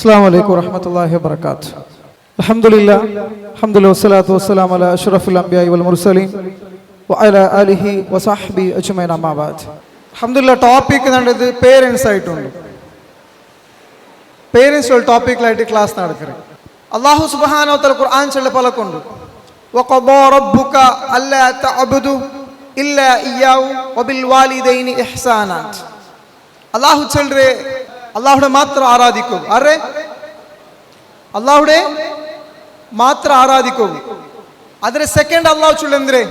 അസ്സലാമു അലൈക്കും വറഹ്മത്തുള്ളാഹി വബറകാതുഹു. അൽഹംദുലില്ലാഹ് ഹംദുലില്ലാഹി വസ്സലാത്തു വസ്സലാമു അലാ അഷ്റഫിൽ അംബിയാഇ വൽ മുർസലീൻ വഅലാ ആലിഹി വസഹ്ബിഹി അജ്മഈൻ അമ്മാ ബഅദ്. അൽഹംദുലില്ലാഹ് ടോപ്പിക് നല്ലത് പേരൻസ് ആയിട്ടുണ്ട്. പേരൻസ് ടോപ്പിക്കിലായിട്ട് ക്ലാസ് നടക്കുന്നത്. അല്ലാഹു സുബ്ഹാനഹു വ തആല ഖുർആൻ ചൊല്ല പലക്കുണ്ട്. വഖദാ റബ്ബുക അല്ലാ തഅബുദു ഇല്ലാ ഇയ്യാഹു വബിൽ വാലിദൈനി ഇഹ്സാനാ. അല്ലാഹു ചൊല്ലുറേ അല്ലാഹുടെ മാത്രം ആരാധിക്കൂ. ആരെ? അല്ലാഹുടെ മാത്രം ആരാധിക്കൂ. അതിന് സെക്കൻഡ് അല്ലാഹു ചൊല്ലുന്നേ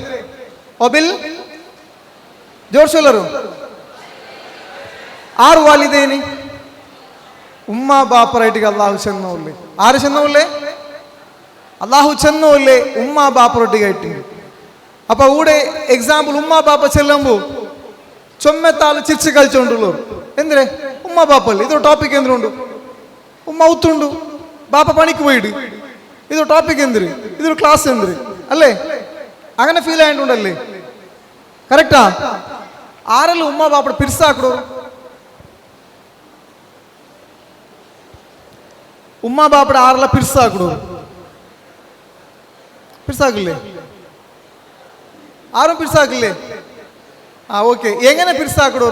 വബിൽ ജോർ ചൊല്ലറു ആറ് വാലിദൈനി ഉമ്മ ബാപ്പറായിട്ട് അല്ലാഹു ചെന്നോല്ലേ. ആര് ചെന്നോല്ലേ? അല്ലാഹു ചെന്നോല്ലേ ഉമ്മ ബാപ്പറൊട്ടിക്കായിട്ട്. അപ്പൊ ഇവിടെ എക്സാമ്പിൾ ഉമ്മ ബാപ്പ ചെല്ലുമ്പോ ചൊമ്മത്താല് ചിരിച്ച് കളിച്ചോണ്ടുള്ളൂ. എന്തിനെ? ഉമ്മ ബാപ്പല്ലേ. ഇതൊരു ടോപ്പിക് എന്തിനുണ്ട്? ഉമ്മ ഔത്തുണ്ട്, ബാപ്പ പണിക്ക് പോയിട്ട് ഇതൊരു ടോപ്പിക് എന്തിന്? ഇതൊരു ക്ലാസ് എന്തിന് അല്ലേ? അങ്ങനെ ഫീൽ ആയിട്ടുണ്ടല്ലേ? കറക്റ്റാ? ആരെല്ലാം ഉമ്മ ബാപ്പയുടെ പിരിസാക്കടോ? ഉമ്മ ബാപ്പയുടെ ആരെല്ലാം പിരിസാക്കടോ? പിരിസാക്കില്ലേ? ആരും പിരിസാക്കില്ലേ? ആ ഓക്കെ. എങ്ങനെ പിരിസാക്കടോ?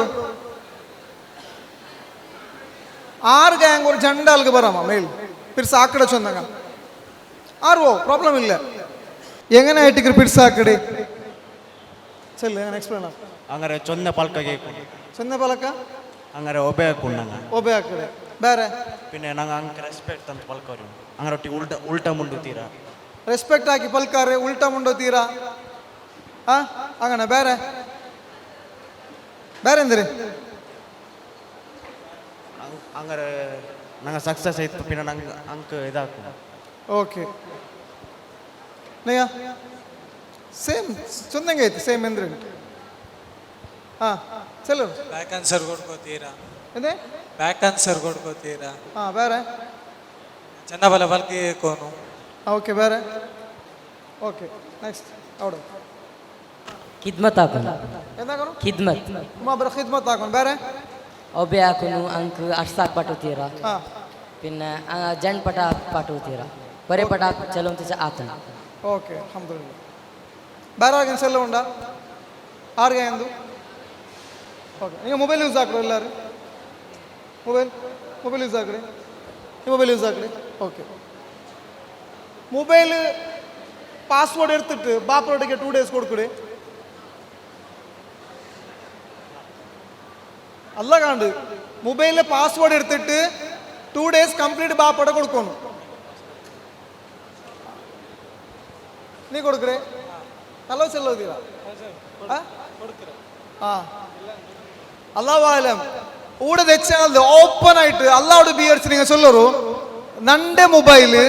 ആറ് ഗാങ് ഒരു ജണ്ടാൾക്ക് പറയാമോ മേൽ പിരിസാക്കട ചൊന്നങ്ങ ആറുവോ പ്രോബ്ലം ഇല്ല. എങ്ങനെ ആയിട്ട് പിരിസാക്കടേ ചെല്ലേ എക്സ്പ്ലെയിൻ ആ. അങ്ങനെ ചൊന്ന പൽക്ക കേൾക്കും. ചൊന്ന പലക്ക അങ്ങനെ ഒബയാക്കുണ്ടങ്ങ ഒബയാക്കടേ ಬೇರೆ. പിന്നെ ഞങ്ങൾ അങ്ങനെ റെസ്പെക്ಟ್ ಅಂತ ಪಲ್ಕರು അങ്ങനെ ಒಟ್ಟಿ ಉಲ್ಟ ಮುಂಡು ತೀರಾ ರೆಸ್ಪೆಕ್ಟ್ ಹಾಕಿ ಪಲ್ಕಾರೆ ಉಲ್ಟಾ ಮುಂಡೋ ತೀರಾ. ಆ അങ്ങനെ ಬೇರೆ ಬೇರೆ ಎಂದ್ರೆ അങ്ങനെ ഞങ്ങൾ സക്സസ് ആಯ್ತು പിന്നെ ഞങ്ങൾ ಅಂಕ ಇದಾಕು. ಓಕೆ ನಯ್ಯ ಸೇಮ್ ಚಂದಂಗೆ ಐತಿ ಸೇಮ್ ಅಂದ್ರೆ ಹಾ ಚಲೋ ಬ್ಯಾಕ್ ಆನ್ಸರ್ ಕೊಡ್ಕೋತೀರಾ? ಅದೇ ಬ್ಯಾಕ್ ಆನ್ಸರ್ ಕೊಡ್ಕೋತೀರಾ? ಹಾ ಬೇರೆ ಚೆನ್ನ ಬಲ ಬಲ್ಕಿ ಕೋನು. ಓಕೆ ಬೇರೆ ಓಕೆ ನೆಕ್ಸ್ಟ್ ಅವಡು ಖಿದ್ಮತ್ ಹಾಕೋನು. ಎಂದಾಕನು ಖಿದ್ಮತ್ ಒಬ್ಬರ ಖಿದ್ಮತ್ ಹಾಕೋನು. ಬೇರೆ ಒಬ್ಬೆ ಹಾಕೋನು ಅಂಕ ಅರ್ಸಾಕ್ ಪಾಠೋತೀರಾ? ಹಾ പിന്നെ ജൺ പട്ട പാട്ടുകൂത്തീറ ഒരേ പട്ട ചെലവും ആത്തണം. ಓಕೆ ಅಲ್ಹಮ್ದುಲಿಲ್ಲಾಹ್. ಬೇರೆ ಆಗ ಎಲ್ಲ ಉಂಟಾ? ಆರ್ಗೆ ಎಂದು ಓಕೆ. ನೀವು ಮೊಬೈಲ್ ಯೂಸ್ ಹಾಕ್ರಿ ಎಲ್ಲರೂ? ಮೊಬೈಲ್ ಯೂಸ್ ಹಾಕ್ರಿ. ನೀವು ಮೊಬೈಲ್ ಯೂಸ್ ಹಾಕ್ರಿ. ಓಕೆ. ಮೊಬೈಲ್ ಪಾಸ್ವರ್ಡ್ എടുത്തിട്ട് ബാപ്പറോടേക്ക് 2 days കൊടുക്കൂടെ? അല്ല കാണ്ട് മൊബൈലിലെ പാസ്വേഡ് എടുത്തിട്ട് 2 days കംപ്ലീറ്റ് ബാപ്പയുടെ കൊടുക്കണം. നീ കൊടുക്കറേ? ഹലോ ചെല്ലോ തീരാ ആ അല്ലാഹു ആലം. ഊടെ തെച്ചാൽ ഓപ്പൺ ആയിട്ട് അല്ലാഹുടെ ബിയർസ് നിങ്ങൾ ചൊല്ലറു നന്റെ മൊബൈല്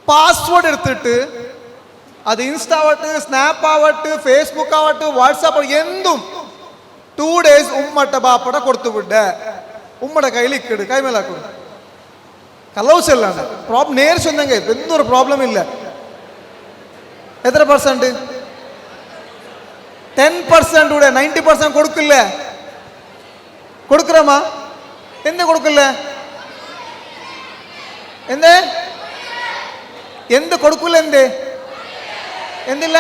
പാസ്വേഡ് എടുത്തിട്ട് അത് ഇൻസ്റ്റ ആവട്ടെ, സ്നാപ്പ് ആവട്ടെ, ഫേസ്ബുക്ക് ആവട്ടെ, വാട്സാപ്പ് എന്തും 2 days ഉമ്മട്ട ബാപ്പട കൊടുത്തു വിട. ഉമ്മയുടെ കയ്യിൽ ഇക്കട് കൈമേലാക്കും. കലവ് ചെല്ലാണ് പ്രോബ്ലം നേരെ ചൊന്നെങ്കിൽ എന്തൊരു പ്രോബ്ലം ഇല്ല. എത്ര പെർസെന്റ്? 10% കൂടെ 90% കൊടുക്കില്ലേ? കൊടുക്കറമ്മ എന്ത് കൊടുക്കില്ലേ? എന്തേ എന്ത് കൊടുക്കില്ല? എന്തേ എന്തില്ല?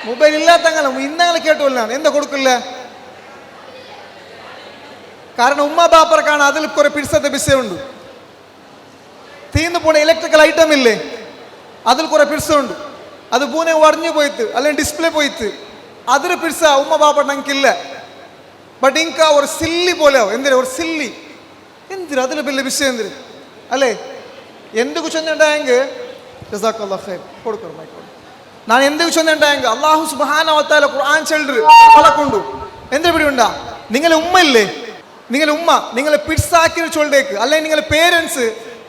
മൊബൈൽ ഇല്ലാത്തങ്ങള ഇന്നങ്ങൾ കേട്ടുല്ല എന്താ കൊടുക്കില്ല? കാരണം ഉമ്മ ബാപ്പർക്കാണ് അതിൽ കുറെ പിടിച്ചത്തെ വിഷയമുണ്ട്. തീർന്നു പോണ ഇലക്ട്രിക്കൽ ഐറ്റം ഇല്ലേ അതിൽ കുറെ പിടിച്ചുണ്ട്. അത് പൂനെ ഉടഞ്ഞു പോയിട്ട് അല്ലെങ്കിൽ ഡിസ്പ്ലേ പോയിട്ട് അതിൽ പിടിച്ച ഉമ്മ ബാപ്പ ഞങ്ങൾക്കില്ല. ബട്ട് ഇങ്ക ഒരു സില്ലി പോലെ എന്തിനാ ഒരു സില്ലി എന്തിനാ അതിൽ വലിയ വിഷയം എന്തിന് അല്ലേ? എന്തുకు ചൊന്നുണ്ടായെങ്കിൽ കൊടുക്കണം. ನಾನು ಎಂದಿಗೂ ಚೊಂದಂಟಾಯಂಗ ಅಲ್ಲಾಹು ಸುಬ್ಹಾನಹು ವ ತಆಲ ഖുർആൻ ചൊല്ലു പലക്കുണ്ട്. എന്തിനു പിടിയുണ്ടാ? നിങ്ങളെ ഉമ്മ ഇല്ലേ? നിങ്ങളെ ഉമ്മ നിങ്ങളെ പിടിച്ചാക്കി ചൊല്ലേക്ക് അല്ലെങ്കിൽ നിങ്ങളെ പേരൻസ്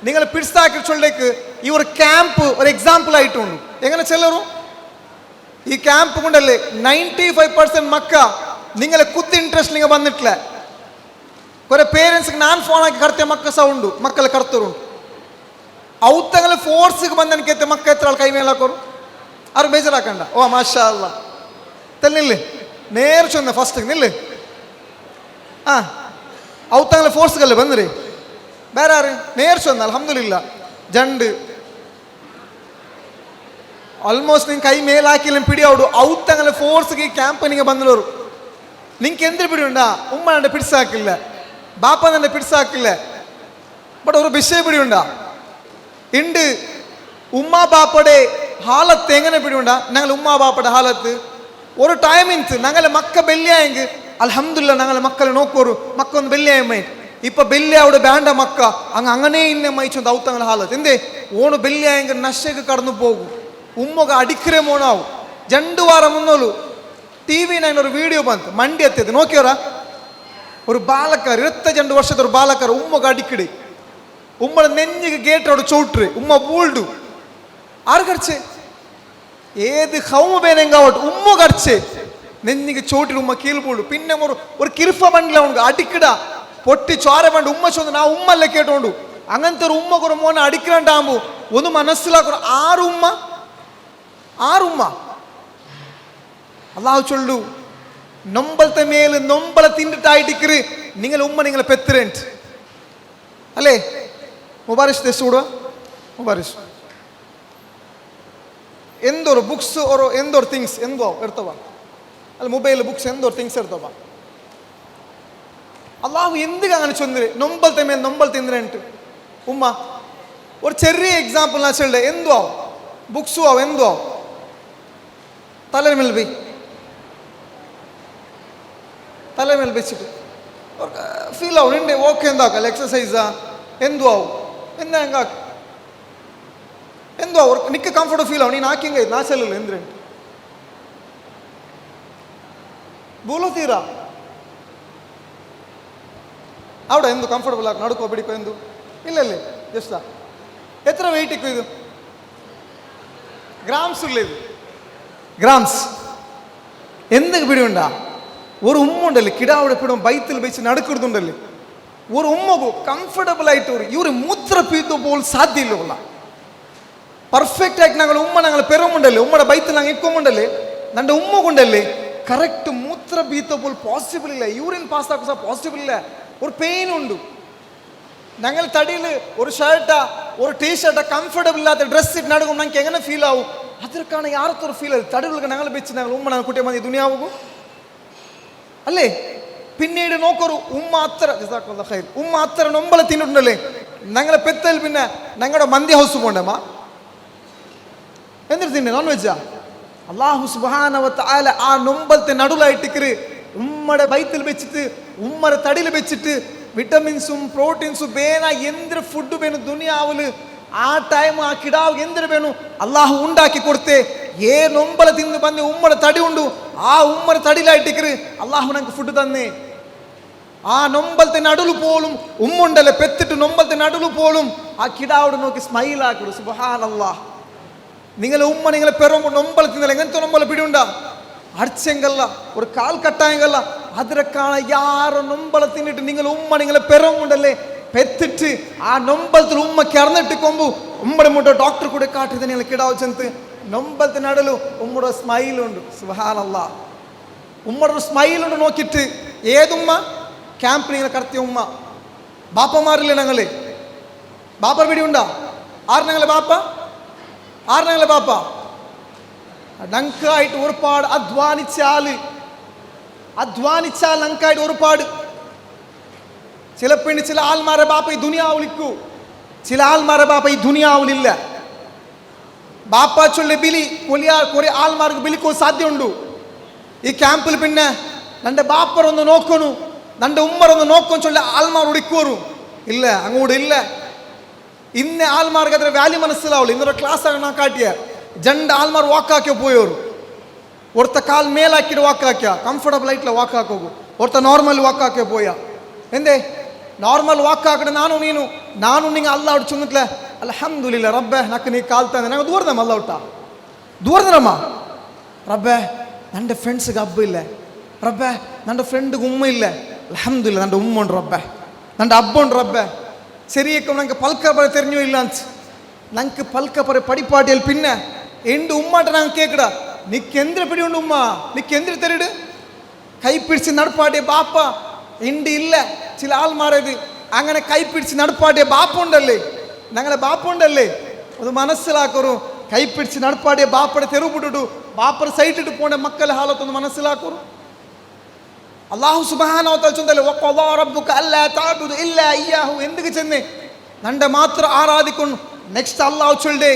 നിങ്ങളെ പിടിച്ചാക്കി ചൊല്ലേക്ക് ഈ ഒരു ക്യാമ്പ് ഒരു എക്സാമ്പിൾ ആയിട്ടുണ്ട്. എങ്ങനെ ചെല്ലറു ഈ ക്യാമ്പ് കൊണ്ടല്ലേ 95% മക്ക നിങ്ങളെ കുത്തി ಇಂಟ್ರೆಸ್ಟ್ നിങ്ങൾ വന്നിട്ടില്ല. കുറെ പേരൻസ് ഞാൻ ഫോണാക്കി കടത്തിയ മക്ക സൗണ്ട് മക്കളെ കടത്തറുണ്ട്. ഔത്തങ്ങൾ ഫോഴ്സിಗೆ ಬಂದನಕ್ಕೆ ಮಕ್ಕ ಎತ್ರ ಕೈ ಮೇಲೆ ಹಾಕೋರು ಆರು ಬೇಜಾರಾಕಂಡ. ಓ ಮಾಷಾ ಅಲ್ಲ ತಲ್ಲಿ ನಿಲ್ಲಿ ನೇರ ಚಂದ ಫಸ್ಟ್ ನಿಲ್ಲಿ. ಹಾಂ ಅವತ್ತಂಗಲ ಫೋರ್ಸ್ಗಲ್ಲ ಬಂದ್ರಿ ಬೇರೆ ಯಾರು ನೇರ್ಸೊಂದು ಅಲ್ಹಮ್ದುಲಿಲ್ಲ ಜಂಡು ಆಲ್ಮೋಸ್ಟ್ ನಿಂಗೆ ಕೈ ಮೇಲೆ ಹಾಕಿಲ್ಲ ಪಿಡಿ ಅವಡು ಅವತ್ತಂಗಲ ಫೋರ್ಸ್ಗೆ ಕ್ಯಾಂಪನಿಗೆ ಬಂದವರು ನಿಂಗೆ ಎಂದ್ರೆ ಬಿಡಿ ಉಂಡ ಉಮ್ಮ ನಂಡೆ ಪಿಡ್ಸಾಕಿಲ್ಲ ಬಾಪ ನಂಡೆ ಪಿಡ್ಸಾಕಿಲ್ಲ ಬಟ್ ಅವರು ವಿಷಯ ಬಿಡಿ ಉಂಡ ഇണ്ട് ഉമ്മാ ബാപ്പയുടെ ഹാലത്ത് എങ്ങനെ പിടിയുണ്ട ഞങ്ങൾ ഉമ്മാ ബാപ്പയുടെ ഹാലത്ത് ഒരു ടൈമിൻസ് ഞങ്ങളെ മക്ക ബെല്ലിയായെങ്കിൽ അൽഹംദുലില്ലാ ഞങ്ങളെ മക്കളെ നോക്കോരു മക്ക ഒന്ന് ബെല്ലിയായ ഇപ്പൊ ബെല്ലിയാവിടെ വേണ്ട മക്ക അങ്ങനെ ഇന്നെ മയിച്ചൊന്ന് ഔത്തങ്ങളെ ഹാലത്ത് എന്തേ ഓണ് ബെല്ലിയായെങ്കിൽ നശയ്ക്ക് കടന്നു പോകും ഉമ്മൊക്കെ അടിക്കരേ മോണാവും 2 വാരം മുന്നോളൂ TV 9 ഒരു വീഡിയോ ಬಂತು ಮಂಡಿ ಎತ್ತಿದ್ದು ನೋಕ್ಯೋರ ഒരു ബാലക്കാർ 22 വർഷത്തെ ഒരു ബാലക്കാർ ഉമ്മൊക്കെ അടിക്കടി ഉമ്മയുടെ നെഞ്ഞിക്ക് ഗേറ്റോട് ചോട്ട് ഉമ്മ പൂൾഡു ആര് കടിച്ച് ഏത് ഹൗമ പേനെങ്കാവട്ടെ ഉമ്മ കടിച്ച് നെഞ്ഞിക്ക് ചോട്ടിട്ട് ഉമ്മ കീഴ് പൂളു പിന്നെ ഒരു കിർഫ മണ്ടില ഉണ്ട് അടിക്കട പൊട്ടി ചോര പണ്ട് ഉമ്മ ചൊന്ന് നാ ഉമ്മല്ലേ കേട്ടോണ്ടു അങ്ങനത്തെ ഒരു ഉമ്മ കുറെ മോനെ അടിക്കണ്ടാകുമ്പോ ഒന്ന് മനസ്സിലാക്കണം ആറുമ്മ അള്ളാഹു ചൊല്ലു നൊമ്പലത്തെ മേല് നൊമ്പല തിന്നിട്ടായിട്ടിക്കറ് നിങ്ങൾ ഉമ്മ നിങ്ങളെ പെത്തിരണ്ട് അല്ലേ മുബാരിഷ് തെസ്സൂടുക മുബാരിഷ് എന്തോರು ಬುಕ್ಸ್ ಅವರು ಎಂದೋರು ಥಿಂಗ್ಸ್ ಎಂದೋ ಇರ್ತವ ಅಲ್ಲಿ ಮೊಬೈಲ್ ಬುಕ್ಸ್ ಎಂದೋರು ಥಿಂಗ್ಸ್ ಇರ್ತವ അള്ളാഹു എന്തിനാ അങ്ങനെ ചൊന്നിര് നൊമ്പലത്തെ മേൽ നൊമ്പൽ തിന്നിരണ്ട് ഉമ്മ ഒരു ചെറിയ എക്സാമ്പിൾ ഞാൻ ചൊല്ലേ എന്തോ ആവും ബുക്സും ആവും എന്തോ ആവും തലമേൽ പോയി തലമേൽ വെച്ചിട്ട് ഫീൽ ആവും ഉണ്ട് ഓക്കെ എന്താക്കല്ല എക്സസൈസാ എന്തോ ആവും എന്താ ಹೆಂಗಾಕ ಎಂದೋ ಅವ್ರು ನಿಕ್ಕ ಕಂಫರ್ಟ್ ಫೀಲ್ ಅವ ನೀನು ಹಾಕಿಂಗ ನಾ ಚೆಲ್ಲಲ್ಲ ಎಂದ್ರೆ ಬೋಲೋ ತೀರಾ ಅವಡ ಎಂದು ಕಂಫರ್ಟಬಲ್ ಆಗಿ ನಡ್ಕೋ ಬಿಡಿಕೋ ಎಂದು ಇಲ್ಲ ಇಲ್ಲ ಎಷ್ಟ ಎತ್ರ ವೆಯ್ಟ್ ಇಕ್ಕು ಇದು ಗ್ರಾಮ್ಸ್ ಇಲ್ಲ ಇದು ಗ್ರಾಮ್ಸ್ എന്തൊക്കെ പിടിയുണ്ടാ ഒരു ഉമ്മ ഉണ്ടല്ലേ കിടാവിടെ പിടും ബൈത്തിൽ വെച്ച് നടക്കുന്നുണ്ടല്ലേ ഒരു ഉമ്മക്ക് കംഫർട്ടബിൾ ആയിട്ട് ഇവര് മൂത്ര പീത്ത പോലും സാധ്യമില്ല പെർഫെക്റ്റ് ആയിട്ട് ഞങ്ങൾ ഉമ്മ ഞങ്ങൾ പെറുമുണ്ടല്ലേ ഉമ്മയുടെ ബൈത്തിൽ ഞങ്ങൾ ഇക്കുമുണ്ടല്ലേ നന്റെ ഉമ്മ കൊണ്ടല്ലേ കറക്റ്റ് മൂത്ര പീത്ത പോൽ പോസിബിൾ ഇല്ല യൂറിൻ പാസ് ആക്കുക പോസിബിൾ ഇല്ല ഒരു പെയിൻ ഉണ്ട് ഞങ്ങൾ തടിയിൽ ഒരു ഷർട്ടാ ഒരു ടീഷർട്ടാ കംഫർട്ടബിൾ ഇല്ലാത്ത ഡ്രസ് ഇട്ട് നടക്കും ഞങ്ങൾക്ക് എങ്ങനെ ഫീൽ ആവും ಅದಕ್ಕಾണ് ಯಾರತ್ತೊರು ಫೀಲ್ ಆಯ್ತು ತಡೆಗಳಿಗೆ ഞങ്ങൾ വെച്ച് ഞങ്ങൾ ഉമ്മ ഞങ്ങൾ കുട്ടിയെ മതി ദുനിയാവുകൂ അല്ലേ പിന്നീട് നോക്കൊരു ഉമ്മ അത്ര നൊമ്പല തിന്നിട്ടുണ്ടല്ലേ ഞങ്ങളെ പെത്തൽ പിന്നെ ഞങ്ങളുടെ മന്തി ഹൗസ് പോണ്ടമ്മ എന്തിനു തിന്നെ നോൺ വെജാ അള്ളാഹു സുബ്ഹാനഹു വ തആല ആ നൊമ്പലത്തെ നടുലായിട്ടിക്കറ് ഉമ്മയുടെ ബൈത്തിൽ വെച്ചിട്ട് ഉമ്മയുടെ തടിയിൽ വെച്ചിട്ട് വിറ്റമിൻസും പ്രോട്ടീൻസും വേന എന്തൊരു ഫുഡ് വേണം ദുനിയാവില് ആ ടൈം ആ കിടാവ് എന്തിനു വേണു അള്ളാഹു ഉണ്ടാക്കി കൊടുത്തേ ഏ നൊമ്പല തിന്ന് ಬಂದು ഉമ്മയുടെ തടി ഉണ്ടു ആ ഉമ്മയുടെ തടിയിലായിട്ടിക്കറ് അള്ളാഹു ഞങ്ങൾക്ക് ഫുഡ് തന്നേ ആ നൊമ്പലത്തെ നടുല് പോലും ഉമ്മുണ്ടല്ലേ പെത്തിട്ട് നൊമ്പലത്തെ നടുല് പോലും ആ കിടാവോട് നോക്കി സ്മൈൽ ആക്കിടും സുബ്ഹാനല്ലാഹ് നിങ്ങളെ ഉമ്മ നിങ്ങളെ പെറുമ്പോൾ നൊമ്പല തിന്നല എങ്ങനത്തെ നൊമ്പല പിടിയുണ്ടാ അടിച്ചെങ്കല്ല ഒരു കാൽ കട്ടായെങ്കല്ല അതിരക്കാണ് യാറ് നൊമ്പല തിന്നിട്ട് നിങ്ങളെ ഉമ്മ നിങ്ങളെ പെറുമുണ്ടല്ലേ പെത്തിട്ട് ആ നൊമ്പലത്തിൽ ഉമ്മ കിടന്നിട്ടിക്കൊമ്പു ഉമ്മടെ മുട്ട ഡോക്ടർ കൂടെ കാട്ടിയത് നിങ്ങൾ കിടാവ് ചെന്ന് നൊമ്പലത്തെ നടുലു ഉമ്മയുടെ സ്മൈലുണ്ട് സുബ്ഹാനല്ലാഹ് ഉമ്മയുടെ സ്മൈലുണ്ട് നോക്കിയിട്ട് ഏതുമ്മ ക്യാമ്പ് നിങ്ങൾ കടത്തിയ ഉമ്മ ബാപ്പമാരില്ലേ ഞങ്ങള് ബാപ്പ പിടിയുണ്ടാ ആറ് ഞങ്ങളെ ബാപ്പ ഞങ്ങൾക്കായിട്ട് ഒരുപാട് അധ്വാനിച്ചാൽ ഞങ്ങൾക്കായിട്ട് ഒരുപാട് ചിലപ്പോൾ ചില ആൾമാരെ ബാപ്പ ഈ ദുനിയാവിലിക്കൂ ചില ആൾമാരെ ബാപ്പ ഈ ദുനിയാവിലില്ല ബാപ്പ ചൊല്ലി ബിലി കുറെ ആൾമാർക്ക് ബിലിക്കോ സാധ്യമുണ്ടു ഈ ക്യാമ്പിൽ പിന്നെ നന്റെ ബാപ്പറൊന്ന് നോക്കണു നന്റെ ഉമ്മറൊന്ന് നോക്കും ചൊല്ലി ആൾമാർ ഉടിക്കോറു ഇല്ല അങ്ങോട്ട് ഇല്ല ഇന്ന ആൾമാർക്ക് അതിന്റെ വാല്യൂ മനസ്സിലാവുള്ളൂ ഇന്നൊരു ക്ലാസ് ആണ് കാട്ടിയ 2 ആൾമാർ വാക്കാക്കിയോ പോയോರು ഒരുത്ത കാൽ മേലാക്കിയിട്ട് വാക്കാക്കിയ കംഫർട്ടബിൾ ആയിട്ടുള്ള വാക്കാക്കോಗು ഒരുത്ത നോർമൽ വാക്കാക്കിയോ പോയ എന്തേ നോർമൽ വാക്കാക്കಡೆ ನಾನು ನಿಂಗೆ ಅಲ್ಲ ಅವ್ರು ಚುಂಗತ್ಲೆ ಅಲ್ಹಮ್ದುಲಿಲ್ಲ ರಬ್ಬೆ ನಕ್ಕ ನೀ ಕಾಲ್ತಾನೆ ನಂಗೆ ದೂರದಮ್ಮ ಅಲ್ಲ ಊಟ ದೂರದಮ್ಮ ರಬ್ಬೆ ನನ್ನ ಫ್ರೆಂಡ್ಸ್ಗೆ ಹಬ್ಬ ಇಲ್ಲ ರಬ್ಬೆ ನನ್ನ ಫ್ರೆಂಡ್ಗೆ ಉಮ್ಮ ಇಲ್ಲ ಅಲ್ಹಮ್ದುಲಿಲ್ಲ ನನ್ನ ಉಮ್ಮ ಉಂಡು ರಬ್ಬೆ ನನ್ನ ಹಬ್ಬ ಉಂಡು ರಬ್ಬೆ ശരിയൊക്കെ ನಂಗೆ ಪಲ್ಕ ಬರ ತೆರಿഞ്ഞೋ ಇಲ್ಲ ಅಂತ ನಂಗೆ ಪಲ್ಕ ಬರ ಪಡಿಪಾಟಿಯಲ್ಲಿ ಪಿನ್ನ ಎಂಡು ಉಮ್ಮಾಟ ನಂಗೆ ಕೇಕಡ ನಿಕ್ಕೆಂದ್ರೆ ಪಿಡಿ ಉಂಡು ಉಮ್ಮ ನಿಕ್ಕೆಂದ್ರೆ ತೆರಿಡು ಕೈ ಪಿಡಿಸಿ ನಡ್ಪಾಡಿ ಬಾಪ ಎಂಡು ಇಲ್ಲ ചില ആൾമാരത് അങ്ങനെ കൈപ്പിടിച്ച് നടപ്പാടിയ ബാപ്പുണ്ടല്ലേ, ഞങ്ങളെ ബാപ്പുണ്ടല്ലേ, അത് മനസ്സിലാക്കൊരു. കൈപ്പിടിച്ച് നടപ്പാടിയ ബാപ്പടെ തെരുവ് ಬಿಟ್ಟು ബാപ്പടെ സൈറ്റിട്ട് പോണ മക്കളെ ഹാലത്തൊന്ന് മനസ്സിലാക്കൊരു. അല്ലാഹു സുബ്ഹാനഹു വ തആല ചൊല്ലല്ലേ വഖദാ റബ്ബുക അല്ലാ തഅബുദു ഇല്ലാ ഇയ്യാഹു. എന്തിക്ക് ചെന്നേ നന്റെ മാത്രം ആരാധിക്കുന്നു. നെക്സ്റ്റ് അല്ലാഹു ചൊല്ലേ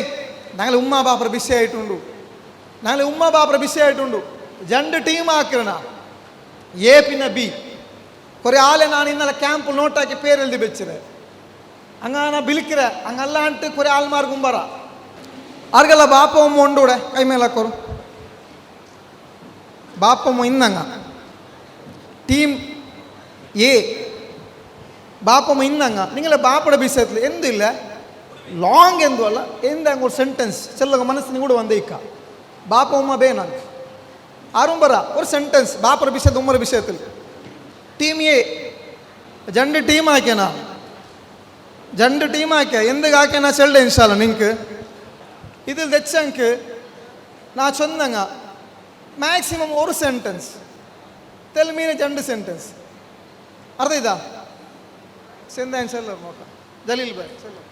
ഞങ്ങളെ ഉമ്മ ബാപ്പ വിഷയമായിട്ടുണ്ട്, ഞങ്ങളെ ഉമ്മ ബാപ്പ വിഷയമായിട്ടുണ്ട്. രണ്ട് ടീമാക്കിരണ എ പിന്നെ ബി. കുറേ ആളെ ನಾನು ഇന്നലെ ക്യാമ്പിൽ നോട്ടാക്കി പേരെഴുതി വെച്ചിരെ അങ്ങനെ വിളിക്കിற അങ്ങല്ലാണ്ട് കുറേ ആൾമാർ കുമ്പറ ആർക്കെಲ್ಲ ബാപ്പ ഉമ്മ ഉണ്ടൂടെ കൈമേലാക്കോರು. ബാപ്പ ഉമ്മ ഇന്നങ്ങ ടീം എ ബാപ്പ ഉമ്മ ഇന്നങ്ങ നിങ്ങളെ ബാപ്പയുടെ വിഷയത്തിൽ എന്തില്ല ಲಾಂಗ್ ಎಂದು ಅಲ್ಲ ಎಂದಂಗೆ ಒಂದು ಸೆಂಟೆನ್ಸ್ ಚೆಲ್ಲಗ ಮನಸ್ಸಿನ ಕೂಡ വന്നേക്ക ബാപ്പ ഉമ്മ ಬೇನಂತ ആറുംബറ ഒരു സെന്റൻസ് ബാപ്പറ വിഷയത്തിൽ ഉമ്മറ വിഷയത്തിൽ. ടീം എ രണ്ട് ടീം ആക്കിയനാ, രണ്ട് ടീം ആക്കിയ എന്തൊക്കെ ആക്കിയ ചെല്ലെ ഇൻഷാല്ല നിങ്ങൾക്ക് ഇതിൽ തെച്ചങ്ക് നാ ചൊന്നങ്ങ മാക്സിമം ഒരു സെന്റൻസ് തെൽമീന രണ്ട് സെന്റൻസ് അർത്ഥ ഇതാ ചെന്താൻ ചെല്ലർ നോക്കാം. ജലീൽ ഭായ് ചെല്ലർ.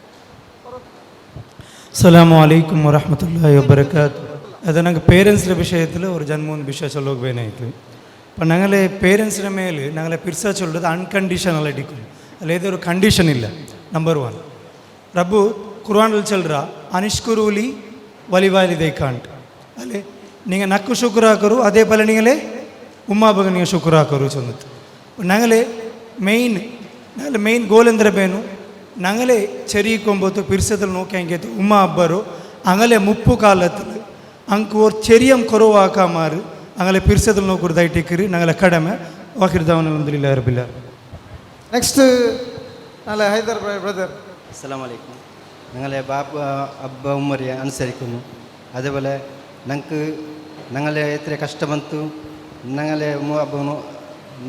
ಅಸ್ಸಲಾಮು ಅಲೈಕುಮ್ ವರಹಮತುಲ್ಲಾಹಿ ವಬರಕಾತು. ಅದು ನಂಗೆ ಪೇರೆಂಟ್ಸ್ರ ವಿಷಯത്തിൽ ഒരു ജന്മൂന്ന് വിഷയ ചൊല്ലോക്ക് വേനായിട്ട് അപ്പം ഞങ്ങളെ പേരൻസിൻ്റെ മേൽ ഞങ്ങളെ പിർസ ചൊല്ലത് അൺകണ്ടീഷണൽ അടിക്കും, അല്ല ഏതൊരു കണ്ടീഷൻ ഇല്ല. നമ്പർ 1 റബ്ബു ഖുർആനിൽ ചൊല്ലുക അനിഷ്കുറൂലി വലിവാലിദൈക്കാണ്ട് അല്ലേ നിങ്ങൾ നക്കു ശുക്രാക്കರು അതേപോലെ നിങ്ങളെ ഉമ്മാബಗೆ നിങ്ങൾ ಶುಕ್ರಾಕರು ചൊന്നത്. ഞങ്ങളെ മെയിൻ ഗോൾ ಎಂದರೆ ಬೇನು ഞങ്ങളെ ചെറിയക്കൊമ്പത്ത് പിർസത്തിൽ നോക്കിയെങ്കിൽ ഉമ്മ അബ്ബറു അങ്ങനെ മുപ്പു കാലത്തിൽ അങ്ക് ഒരു ചെറിയ കുറവാക്കാമാർ അങ്ങനെ പിർസത്തിൽ നോക്കുന്നതായിട്ടേക്ക് ഞങ്ങളെ കടമ വാഹിർദാവൻ അൽഹംദുലില്ലാഹി റബ്ബിൽ ആലമീൻ. നെക്സ്റ്റ് അല്ല ഹൈദർ ബ്രദർ. അസ്സലാമു അലൈക്കും. ഞങ്ങളെ ബാപ്പ അബ്ബ ഉമ്മരെ അനുസരിക്കുന്നു. അതേപോലെ ഞങ്ങളെ എത്ര കഷ്ടബಂತು ഞങ്ങളെ ഉമ്മ അബ്ബ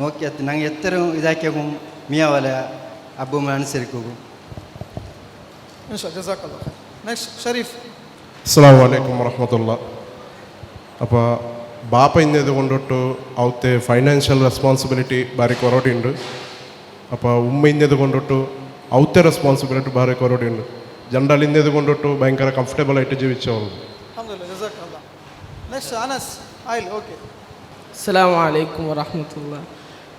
നോക്കി ഞങ്ങൾ എത്ര ഇതാക്കിയാകും മിയാവലെ അബ്ബ ഉമ്മ അനുസരിക്കും. നെക്സ്റ്റ് ഷരീഫ്. അസ്സലാമു അലൈക്കും വറഹ്മത്തുള്ളാ. അപ്പോൾ ബാപ്പ ഇന്നത് കൊണ്ടിട്ട് അവത്തെ ഫൈനാൻഷ്യൽ റെസ്പോൺസിബിലിറ്റി ഭാരി കുറവുണ്ട്. അപ്പോൾ ഉമ്മ ഇന്നത് കൊണ്ടിട്ട് അവത്തെ റെസ്പോൺസിബിലിറ്റി ഭാരി കുറവുണ്ട്. ജനറൽ ഇന്നത് കൊണ്ടിട്ട് ഭയങ്കര കംഫർട്ടബിൾ ആയിട്ട് ജീവിച്ചോളൂ. നെക്സ്റ്റ് അനസ് ആയിൽ. ഓക്കെ. അസ്സലാമു അലൈക്കും വറഹ്മത്തുള്ളാഹി.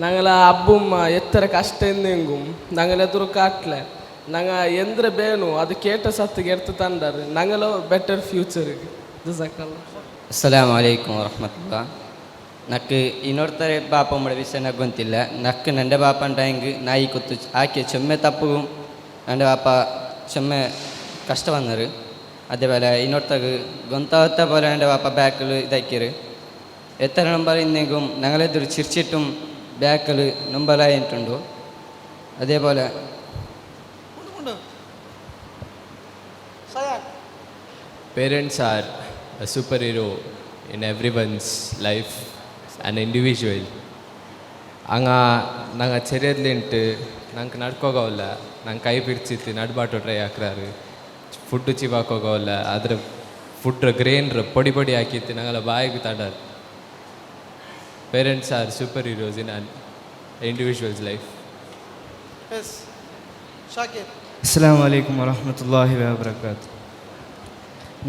ഞങ്ങളെ അബ്ബുമ്മ എത്ര കഷ്ടെന്നെങ്കും ഞങ്ങളെದುರು ಕಾಟ್ಲೆ ನಂಗ ಎಂದ್ರೆ ಬೇನು ಅದು ಕೇಟ ಸತ್ತಿಗೆ ಎರ್ತು ತಂಡರು ನಂಗಲೋ ಬೆಟರ್ ಫ್ಯೂಚರ್ಗೆ. ಅಸ್ಸಲಾಮು ಅಲೈಕುಮ್ ವರಹಮತುಲ್ಲಾ. ನಕ್ಕು ಇನ್ನೊಡ್ತಾರೆ ಬಾಪ ಮಾಡೋ ವಿಷಯ ನನಗೆ ಗೊತ್ತಿಲ್ಲ. ನಕ್ಕು ನಂಡೆ ಬಾಪ ಅಂಟಾಯಂಗೆ ನಾಯಿ ಕೊತ್ತು ಆಕೆ ಚೊಮ್ಮೆ ತಪ್ಪು ನಂಡೆ ಬಾಪ ಚೊಮ್ಮೆ ಕಷ್ಟ ಬಂದರು. അതേപോലെ ಇನ್ನೊಡ್ತಾಗ ഗൊന്താവത്ത പോലെ എൻ്റെ ബാപ്പ ബാക്കിൽ ഇതാക്കിയത് എത്ര നമ്പർ ഇന്നെങ്കും ഞങ്ങളെതൊരു ചിരിച്ചിട്ടും ബാക്കിൽ നമ്പറായിട്ടുണ്ടോ. അതേപോലെ Parents are a superhero in everyone's life, an individual. ನಂಗೆ ಚೆರಿಯದ್ಲಿಂಟು ನಂಗೆ ನಡ್ಕೋಗವಲ್ಲ, ನಂಗೆ ಕೈ ಬಿಡ್ಸಿತ್ತು ನಡ್ಬಾಟು ಟ್ರೈ ಹಾಕ್ರಾರು ಫುಡ್ಡು ಚಿವಾಕೋಗವಲ್ಲ. ಅದ್ರ ಫುಡ್ ಗ್ರೇನ್ರು ಪೊಡಿ ಪೊಡಿ ಹಾಕಿತ್ತು ನಂಗೆಲ್ಲ ಬಾಯಿಗೆ ತಡಾರು. Parents are super heroes in an individuals life. അസ്സലാമു അലൈക്കും വറഹ്മത്തുള്ളാഹി വബറകാതുഹു.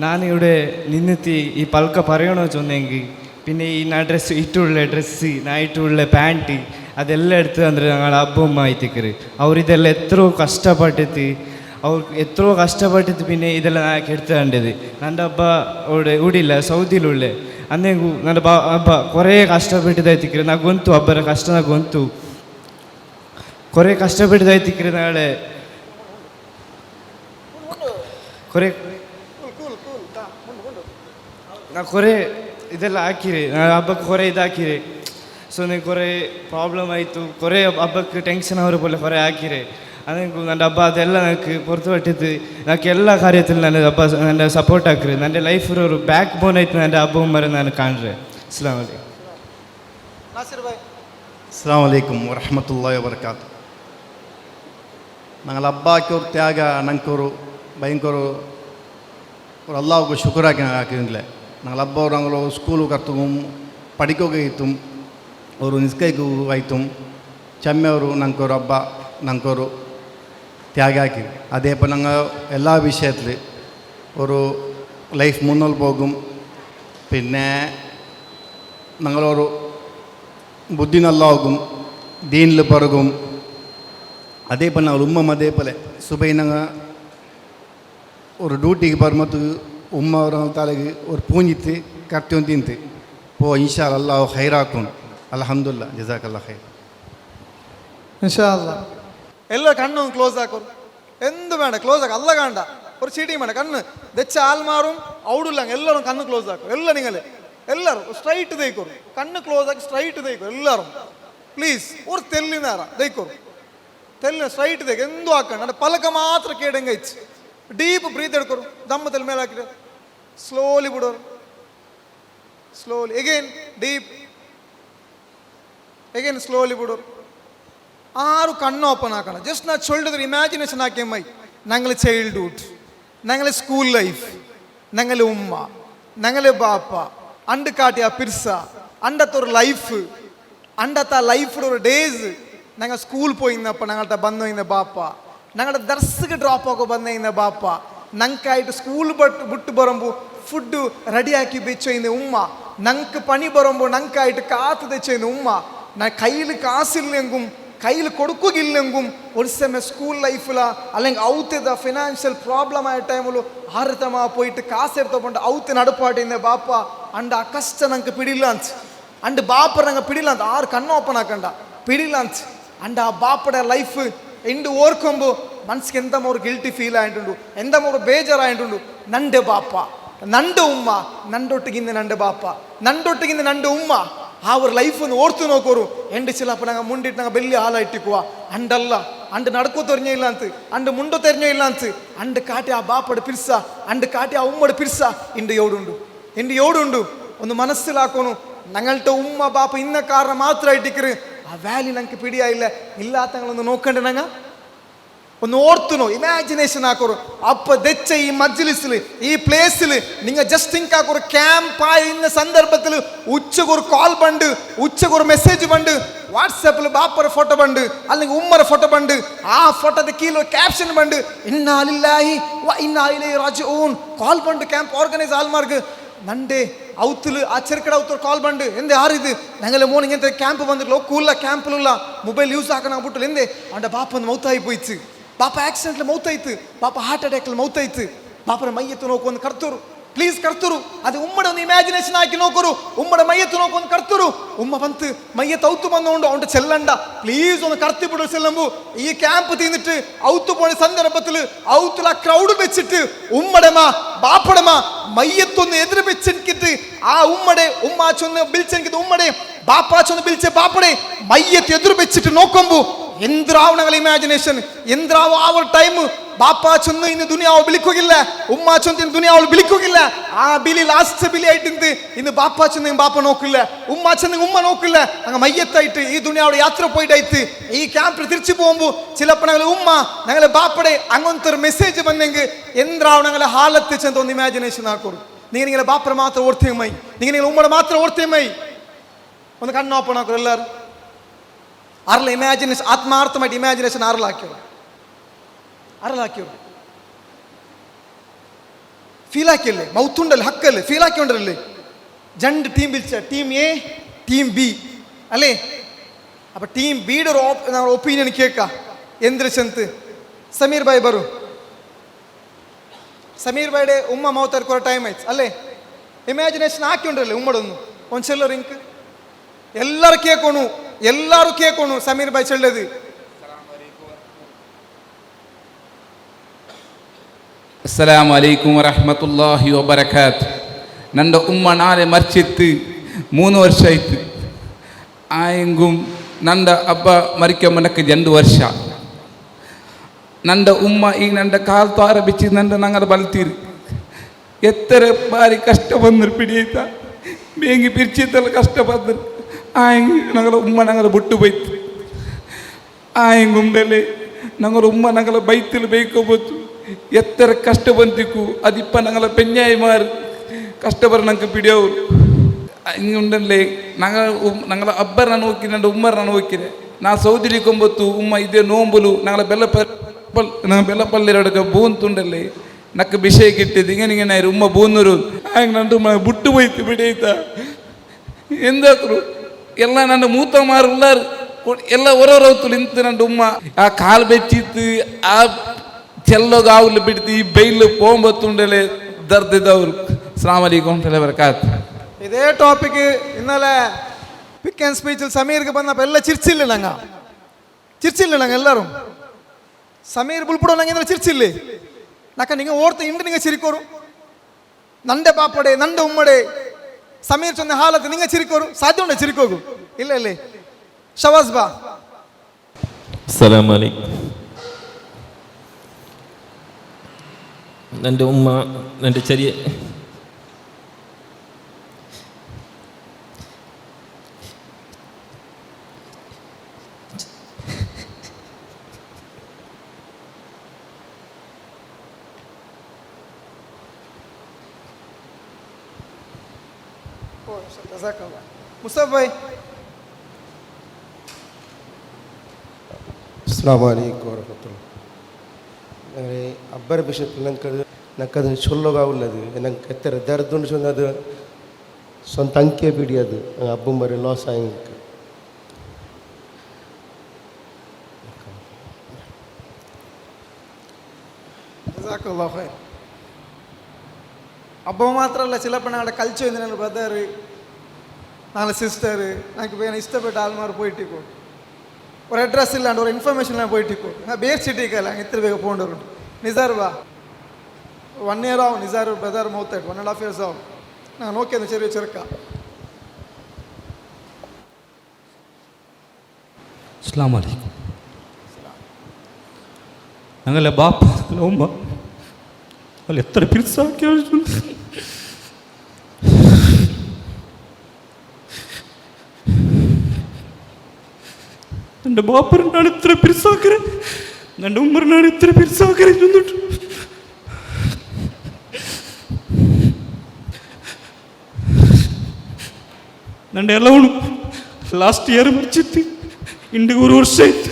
ഞാനിവിടെ നിന്നെത്തി ഈ പൽക്ക പറയണോ ചൊന്നെങ്കിൽ പിന്നെ ഈ ഡ്രസ്സ് ഇട്ടുള്ള ഡ്രസ്സ് നായിട്ടുള്ള പാൻറ്റ് ಅದೆಲ್ಲ എടുത്ത് ಅಂದರೆ ഞങ്ങൾ അബ്ബമ്മ ആയിത്തിക്കറ് അവരിതെല്ലാം എത്രയോ കഷ്ടപ്പെട്ടിട്ട് എത്രയോ കഷ്ടപ്പെട്ടിട്ട് പിന്നെ ഇതെല്ലാം ഞാൻ എടുത്ത് കണ്ടത്. എൻ്റെ അബ്ബ ഇവിടെ ಇಲ್ಲ ಸೌದಿಲುಳ್ಳೆ ಅಂದೆಂಗು ನನ್ನ ಅಬ್ಬ കുറേ ಕಷ್ಟಪಟ್ಟಿದ್ದಾಯ್ತಿಕ್ರೆ ನಾ ಗೊಂತು ಅಬ್ಬರ ಕಷ್ಟ ನಾ ಗೊಂತು കുറേ ಕಷ್ಟಪಟ್ಟಿದ್ದಾಯ್ತಿಕ್ರೆ ನಾಳೆ കുറേ ನಾ കുറേ ಇದೆಲ್ಲ ಹಾಕಿರಿ ಹಬ್ಬಕ್ಕೆ കുറേ ಇದಾಕಿರಿ. ಸೊ ನೀವು കുറേ ಪ್ರಾಬ್ಲಮ್ ಆಯಿತು, കുറേ ಹಬ್ಬಕ್ಕೆ ಟೆನ್ಷನ್ ಅವರು പോലെ കുറേ ಹಾಕಿರಿ. ಅದಕ್ಕೆ ನನ್ನ ಹಬ್ಬ ಅದೆಲ್ಲ ನನಗೆ ಪೊರ್ತು ಪಟ್ಟಿದ್ದು ನನಗೆ ಎಲ್ಲ ಕಾರ್ಯದಲ್ಲಿ ನನ್ನ ಹಬ್ಬ ನನ್ನ ಸಪೋರ್ಟ್ ಹಾಕಿರಿ. ನನ್ನ ಲೈಫ್ ഒരു ಬ್ಯಾಕ್ ಬೋನ್ ಆಯ್ತು ನನ್ನ ಹಬ್ಬ ಮರ ನಾನು ಕಾಣ್ರೆ. ಅಸ್ಸಲಾಮು ಅಲೈക്കും. അസ്സലാമു അലൈക്കും വറഹ്മത്തുള്ളാഹി വബറകാതുഹു. ഞങ്ങൾ അബ്ബാക്ക് ഒരു ത്യാഗ ഞങ്ങൾക്കൊരു ഭയങ്കര ഒരു അള്ളാഹുക്ക് ശുക്രാക്കി ಹಾಕಿದ್ಲೆ. ഞങ്ങൾ അബ്ബ ഞങ്ങൾ സ്കൂൾ കർത്തും പഠിക്കുകയും ഒരു നിസ്കൈക്കും ആയിട്ടും ചെമ്മയൊരു ഞങ്ങൾക്കൊരു അബ്ബ ഞങ്ങൾക്കൊരു ത്യാഗാക്കി അതേപോലെ ഞങ്ങൾ എല്ലാ വിഷയത്തിൽ ഒരു ലൈഫ് മുന്നോട്ട് പോകും. പിന്നെ ഞങ്ങളൊരു ബുദ്ധി നല്ലതാകും, ദീനിൽ പിറകും. അതേപോലെ ഞങ്ങൾ ഉമ്മ അതേപോലെ സുബൈ ഞങ്ങൾ ഒരു ഡ്യൂട്ടിക്ക് പറയുമ്പോൾ ഉമ്മ ഒരു തലക്ക് ഒരു പൂഞ്ഞിത്ത് കറക്റ്റ് ഒന്ന് തിന്ത് പോ ഇൻഷാ അല്ലാഹു ഹൈറാക്കും. അൽഹംദുലില്ലാ ജസാക്കല്ലാ ഹൈർ. ഇൻഷാ അല്ലാ. എല്ലാ കണ്ണും ക്ലോസ് ആക്കും. എന്ത് വേണ്ട ക്ലോസ് ആക്കാം. അല്ല കാണ്ട ഒരു ചീട്ടിയും വേണ്ട. കണ്ണ് വെച്ച ആൾമാറും ഔടില്ല എല്ലാവരും കണ്ണ് ക്ലോസ് ആക്കും. എല്ലാം നിങ്ങൾ എല്ലാവരും സ്ട്രൈറ്റ് തേക്കും. കണ്ണ് ക്ലോസ് ആക്കി സ്ട്രൈറ്റ് തേക്കും എല്ലാവരും. പ്ലീസ് ഒരു തെല്ലി നേരം തേക്കും. തെല്ലിന് സ്ട്രൈറ്റ് തേക്കും. എന്തു ആക്കണം എൻ്റെ പലക മാത്രം കേടും കഴിച്ച് ഡീപ്പ് ബ്രീത്ത് എടുക്കും. ദമ്മ തെൽ മേലാക്കിട്ട് സ്ലോലി വിടും. Slowly again deep again slowly വിടും. ആരും കണ്ണ് ഓപ്പൺ ആക്കണം. ജസ്റ്റ് ഞാൻ ചൊല്ലുന്നത് ഇമാജിനേഷൻ ആക്കിയ മൈ. ഞങ്ങൾ ചൈൽഡ്ഹുഡ്, ഞങ്ങൾ സ്കൂൾ ലൈഫ്, ഞങ്ങൾ ഉമ്മ, ഞങ്ങൾ ബാപ്പ അണ്ട് കാട്ടിയ പിർസ അണ്ടത്തെ ഒരു ലൈഫ്, അണ്ടത്തെ ആ ലൈഫിൽ ഒരു ഡേയ്സ് ഞങ്ങൾ സ്കൂൾ പോയിന്നപ്പോൾ ഞങ്ങളുടെ ബന്ധുന്ന ബാപ്പ, ഞങ്ങളുടെ ദർശക ഡ്രോപ്പ് ഒക്കെ ബന്ധുന്ന ബാപ്പ, ഞങ്ങൾക്കായിട്ട് സ്കൂൾ വിട്ട് പറയുമ്പോൾ ഫുഡ് റെഡിയാക്കി വെച്ചുന്ന ഉമ്മ, ഞങ്ങൾക്ക് പണി പറയുമ്പോൾ ഞങ്ങൾക്കായിട്ട് കാത്തു തെച്ചുന്ന ഉമ്മ, കയ്യിൽ കാസില്ലെങ്കും കയ്യിൽ കൊടുക്കുകയില്ലെങ്കും ഒരു സമയം സ്കൂൾ ലൈഫിലാ അല്ലെങ്കിൽ ഔത്തದ ഫിനാൻഷ്യൽ പ്രോബ്ലം ആയ ടൈമിൽ ആരത്തമാ പോയിട്ട് കാസ് എടുത്തോണ്ട് ഔത്ത് നടുപ്പാട്ടിന്ന ബാപ്പ ಅಂಡ ಆ ಕಷ್ಟ ನಂಗೆ ಪಿಡಿಲ್ಲ ಅಂತ ಅಂಡ್ ಬಾಪರ ನಂಗೆ ಪಿಡಿಲ್ಲ ಅಂತ ಆರು ಕಣ್ಣು ಓಪನ್ ಹಾಕಂಡ ಪಿಡಿಲ್ಲ ಅಂತ ಅಂಡ್ ಆ ಬಾಪಡ ಲೈಫ್ ಎಂಡು ಓರ್ಕೊಂಬು ಮನ್ಸಿಗೆ ಎಂತ ಮೂರು ಗಿಲ್ಟಿ ಫೀಲ್ ಆಯ್ತುಂಡು, ಎಂತ ಮೂರು ಬೇಜಾರಾಯ್ತುಂಡು. ನಂಡೆ ಬಾಪ ನಂಡು ಉಮ್ಮ ನಂಡೊಟ್ಟಿಗಿಂದ ನಂಡೆ ಬಾಪ ನಂಡೊಟ್ಟಿಗಿಂದ ನಂಡು ಉಮ್ಮ ಆ ಅವ್ರ ಲೈಫನ್ನು ಓಡ್ತು ನೋಕೋರು ಎಂಡು ಚಿಲಪ್ಪ ನಂಗೆ ಮುಂಡಿಟ್ಟು ನಂಗೆ ಬೆಲ್ಲಿ ಹಾಲ ಇಟ್ಟಿಕುವ ಅಂಡಲ್ಲ ಅಂಡ್ ನಡ್ಕೋ ತೆರಿഞ്ഞ ಇಲ್ಲ ಅಂತ ಅಂಡ್ ಮುಂಡು ತೆರಿഞ്ഞ ಇಲ್ಲ ಅಂತ ಅಂಡ್ ಕಾಟಿ ಆ ಬಾಪಡ ಪಿರ್ಸ ಅಂಡ್ ಕಾಟಿ ಆ ಉಮ್ಮಡ ಪಿರ್ಸ ಇಂಡು ಯೋಡುಂಡು ಒಂದು ಮನಸ್ಸಿಲಾಕೋನು ഞങ്ങളുടെ ഉമ്മ ബാപ്പ ഇന്ന കാരണം മാത്രമായിട്ടിക്കറ് ആ വാല്യൂ ഞങ്ങൾക്ക് പിടിയായില്ല ഇല്ലാത്തങ്ങളൊന്ന് നോക്കണ്ടേ ഞങ്ങൾ ഒന്ന് ഓർത്തുനോ ഇമാജിനേഷൻ ആക്കോರು അപ്പ ദെച്ച ഈ മജ്ലിസിൽ ഈ പ്ലേസിൽ നിങ്ങൾ ജസ്റ്റ് തിങ്ക് ആക്കോರು ക്യാമ്പ് ആയിരുന്ന സന്ദർഭത്തിൽ ഉച്ചക്കൊരു കോൾ ബണ്ട് ഉച്ചക്കൊരു മെസ്സേജ് ബണ്ട് വാട്സാപ്പിൽ ബാപ്പറ ഫോട്ടോ ബണ്ട് അല്ലെങ്കിൽ ഉമ്മറ ഫോട്ടോ ബണ്ട് ആ ഫോട്ടോയുടെ കീഴിൽ ക്യാപ്ഷൻ ബണ്ട് ഇന്നാ ലില്ലാഹി വ ഇന്നാ ഇലൈഹി റാജിഊൻ കോൾ ബണ്ട് ക്യാമ്പ് ഓർഗനൈസ് ആൾമാർക്ക് നണ്ടേ ഔത്തിൽ ആ ചെറുക്കട ഔത്തർ ಕಾಲ್ ಬಂದು ಎಂದೆ ಯಾರಿದು ഞങ്ങളെ മോൻ ഇങ്ങനത്തെ ക്യാമ്പ് വന്നിട്ടില്ല ഒക്കുള്ള ക്യാമ്പിലുള്ള മൊബൈൽ യൂസ് ആക്കണം ಬಿಟ್ಟು ಎಂದೆ അവൻ്റെ ബാപ്പ മൗത്തായി പോയിച്ച് ബാപ്പ ആക്സിഡന്റിൽ മൗത്തായിത്ത് ബാപ്പ ഹാർട്ട് അറ്റാക്കിൽ മൗത്തായിത്ത് ബാപ്പನ ಮೈಯತ್ತು ನೋಕೊಂದು ಕರ್ತರು ಪ್ಲೀಸ್ ಕರ್ತರು ಅದು ಉಮ್ಮಡ ಒಂದು ಇಮ್ಯಾಜಿನೇಷನ್ ಹಾಕಿ ನೋಕರು ಉಮ್ಮಡ ಮೈಯತ್ತು ನೋಕೊಂದು ಕರ್ತರು ಉಮ್ಮ ಬಂತು ಮೈಯತ್ತು ಔತ್ತು ಬಂದോണ്ട് അവൻ്റെ ചെല്ലണ്ട പ്ലീസ് ഒന്ന് കർത്തി വിടും ചെല്ലുമ്പോൾ ഈ ക്യാമ്പ് തീർന്നിട്ട് ഔത്ത് പോയ സന്ദർഭത്തിൽ ഔത്തിൽ ആ ക്രൗഡ് വെച്ചിട്ട് ഉമ്മടമ ബാപ്പടമ മയ്യത്തൊന്ന് എതിര് വെച്ചെനിക്കിട്ട് ആ ഉമ്മടെ ഉമ്മാച്ചൊന്ന് ബിൽച്ചെനിക്കിട്ട് ഉമ്മടെ ബാപ്പാച്ചൊന്ന് ബിൽച്ച ബാപ്പടെ മയ്യത്ത് എതിര് വെച്ചിട്ട് നോക്കുമ്പോൾ എന്തിരാവും ഞങ്ങൾ ഇമാജിനേഷൻ എന്തിരാവും ആ ഒരു ടൈം ബാപ്പാച്ചൊന്ന് ഇന്ന് ദുനിയാവ് വിളിക്കുകയില്ല ഉമ്മാച്ചൊന്ന് ഇന്ന് ദുനിയാവ് വിളിക്കുകയില്ല ആ ബിലി ലാസ്റ്റ് ബിലി ആയിട്ട് ഇന്ന് ബാപ്പാച്ചൊന്നും ബാപ്പ നോക്കില്ല ഉമ്മാച്ചൊന്നും ഉമ്മ നോക്കില്ല അങ്ങ് മയ്യത്തായിട്ട് ഈ ദുനിയാവിടെ യാത്ര പോയിട്ടായിട്ട് ഈ ക്യാമ്പിൽ തിരിച്ചു പോകുമ്പോൾ ചിലപ്പോൾ ഞങ്ങൾ ഉമ്മ ഞങ്ങളെ ബാപ്പടെ അങ്ങനത്തെ ഒരു മെസ്സേജ് വന്നെങ്കിൽ എന്തിരാവും ഞങ്ങളെ ഹാലത്ത് ചെന്നൊന്ന് ഇമാജിനേഷൻ ആക്കോರು നിങ്ങളെ ബാപ്പറെ മാത്രം ഓർത്തേമായി നിങ്ങൾ ഉമ്മടെ മാത്രം ഓർത്തേമായി ഒന്ന് കണ്ണോപ്പൺ ആക്കോ എല്ലാവരും ആരല്ല ഇമാജിനേഷൻ ആത്മാർത്ഥമായിട്ട് ഇമാജിനേഷൻ ആരലാക്കിയോ ഫീലാക്കിയല്ലേ മൗത്തുണ്ടല്ലേ ഹക്കല്ലേ ഫീലാക്കിയോണ്ടല്ലേ രണ്ട് ടീം വിളിച്ച ടീം എ ടീം ബി അല്ലേ അപ്പൊ ടീം ബിയുടെ ഒരു ഒപ്പീനിയൻ കേൾക്കാം എന്തിന് ചെന്ത് സമീർ ഭായ് ബറു സമീർ ഭായിയുടെ ഉമ്മ മൗത്താർ കുറെ ടൈം ആയിച്ചു അല്ലേ ഇമാജിനേഷൻ ആക്കിയോണ്ടല്ലേ ഉമ്മടൊന്നും ഒന്ന് ചെല്ലറ് എനിക്ക് ಎಲ್ಲರೂ ಕೇಳ್ಕೊಣು ಸಮೀರ್ ಭಾಯ್ ಚೆಲ್ಲದು ಅಸ್ಸಲಾಮು ಅಲೈಕುಂ ವರಹಮತುಲ್ಲಾಹಿ ವಬರಕಾತ್. ನನ್ನ ಉಮ್ಮ ನಾಳೆ ಮರ್ಚಿತ್ತು 3 ವರ್ಷ ಆಯ್ತು. ಆಯಂಗುಂ ನಂದ ಅಬ್ಬ ಮರಿಕೊಂಬನಕ್ಕೆ 2 ವರ್ಷ. ನಂದ ಉಮ್ಮ ಈಗ ನಂದ ಕಾಲು ತಾರ ಬಿಚ್ಚಿ ನಂದ ನಂಗದ ಬಲ್ತೀರಿ ಎತ್ತರ ಬಾರಿ ಕಷ್ಟ ಬಂದರು ಪಿಡಿಯೈತ ಬೇಂಗಿ ಪಿರ್ಚಿತ್ತಲ್ಲ ಕಷ್ಟ ಬಂದರು ಆಯಂಗ್ ನಂಗಲ ಉಮ್ಮ ನಂಗಲ ಬಿಟ್ಟು ಬೈತು ಆಯಂಗ್ ಉಂಡಲೆ ನಂಗಲ ಉಮ್ಮ ನಂಗಲ ಬೈತಿಲು ಬೇಯ್ಕೋಬೋದು ಎತ್ತರ ಕಷ್ಟ ಬಂದಿಕ್ಕು ಅದಿಪ್ಪ ನಂಗಲ ಪೆಂಜಾಯಿ ಮಾರು ಕಷ್ಟ ಬರ ನಂಗೆ ಪಿಡಿಯೋರು ಹಿಂಗೆ ಉಂಡಲೆ ನಂಗಲ ಅಬ್ಬರ ನಾನು ಹೋಗಿ ನಂದು ಉಮ್ಮರ ನಾನು ಹೋಗಿರೆ ನಾ ಸೌದಿರಿಕೊಂಬತ್ತು ಉಮ್ಮ ಇದೇ ನೋಂಬುಲು ನಂಗಳ ಬೆಲ್ಲಪಲ್ಲಿರಡಕ ಬೂಂತುಂಡಲ್ಲಿ ನಕ್ಕ ವಿಷಯ ಕಿಟ್ಟಿದ್ದು ಹಿಂಗೆ ನಾಯಿರು ಉಮ್ಮ ಬೂನ್ನೂರು ಹಾಗೆ ನಂದು ಬುಟ್ಟು ಹೋಯ್ತು ಬಿಡೈತ ಎಂದಾದ್ರು ಎಲ್ಲ ನನ್ನ ಮೂತ ಮಾರುಲ್ಲಾರು ಎಲ್ಲ ಹೊರವರವತ್ತು ನಿಂತು ನನ್ನ ಉಮ್ಮ ಆ ಕಾಲು ಬೆಚ್ಚಿತ್ತು ಆ ಚೆಲ್ಲೋಗ ಆవులు ಬಿಡ್ತು ಈ ಬೈಲು പോമ്പത്തുണ്ടല്ലേ ദർദിദവർ അസ്സലാമു അലൈക്കും വബറകാത്ത്. ഇതേ ടോപ്പിക്ക് ഇന്നലെ പിക്ക് ആൻഡ് സ്പീച്ചിൽ സമീർക്ക് വന്നപ്പോൾ എല്ലാം ചിരിച്ചില്ലേ ഞങ്ങൾ എല്ലാവരും സമീർ ബുൾപുടോണെങ്കിൽ ഇന്നലെ ചിരിച്ചില്ലേ നക്ക നിങ്ങൾ ഓർത്ത് ഇണ്ട് നിങ്ങൾ ചിരിക്കോರು നന്റെ പാപ്പടെ നന്റെ ഉമ്മടെ സമീർ ചൊന്ന ഹാലത്ത് നിങ്ങൾ ചിരിക്കോರು സാധ്യ ഉണ്ടോ ചിരിക്കോകു ഇല്ലല്ലേ ഷവാസ് ബാ. അസ്സലാമു അലൈക്കും. എൻ്റെ ഉമ്മ എൻ്റെ ചെറിയ മുസ്തഫ ഭായ്. അസ്സലാമു അലൈക്കും വറഹ്മത്തുള്ളാഹി. ഞങ്ങൾ അബ്ബര വിഷയത്തിൽ ഞങ്ങൾക്കത് ചൊല്ലുകയുള്ളത് ഞങ്ങൾക്ക് എത്ര ദർദുണ്ട് ചൊന്നത് സ്വന്തം അങ്കിയെ പിടിയത് അബ്ബും വരെ ലോസ് ആയി ഞങ്ങൾക്ക്. അബ്ബ മാത്രമല്ല ചിലപ്പോൾ ഞങ്ങളുടെ കൾച്ചർ ഞങ്ങളുടെ ബ്രദർ ഞങ്ങളുടെ സിസ്റ്റർ ഞങ്ങൾക്ക് വേണം ഇഷ്ടപ്പെട്ട ആൾമാർ പോയിട്ടിക്കോ ഒരു അഡ്രസ് ഇല്ലാണ്ട് ഒരു ഇൻഫർമേഷൻ ഇല്ലാണ്ട് പോയിട്ടിക്കോ ഞാൻ ബേർച്ചിട്ടിക്കല്ല ഇത്ര വേഗം പോകേണ്ടവരുണ്ട്. നിസാർ വാ 1 year ആവും നിസാർ ബ്രദർ മൗത്തായിട്ട് 1.5 years ആവും. ഞാൻ നോക്കിയെന്ന് ചെറിയ ചെറുക്ക. അസ്സലാമു അലൈക്കും. ഞങ്ങളെ ബാപ്പ ഉമ്മ వాళ్ళు ఎత్తర పిలిచాక എൻ്റെ ബാപ്പറിനാണ് ഇത്ര പിരിസാക്കരെ എൻ്റെ ഉമ്മറിനാണ് ഇത്ര പിരിസാക്കരെ ചെന്നിട്ട് എൻ്റെ എല്ലാം ലാസ്റ്റ് ഇയർ മരിച്ചിട്ട് ಇಂಡಿಗೆ 1 ವರ್ಷ ಆಯ್ತು.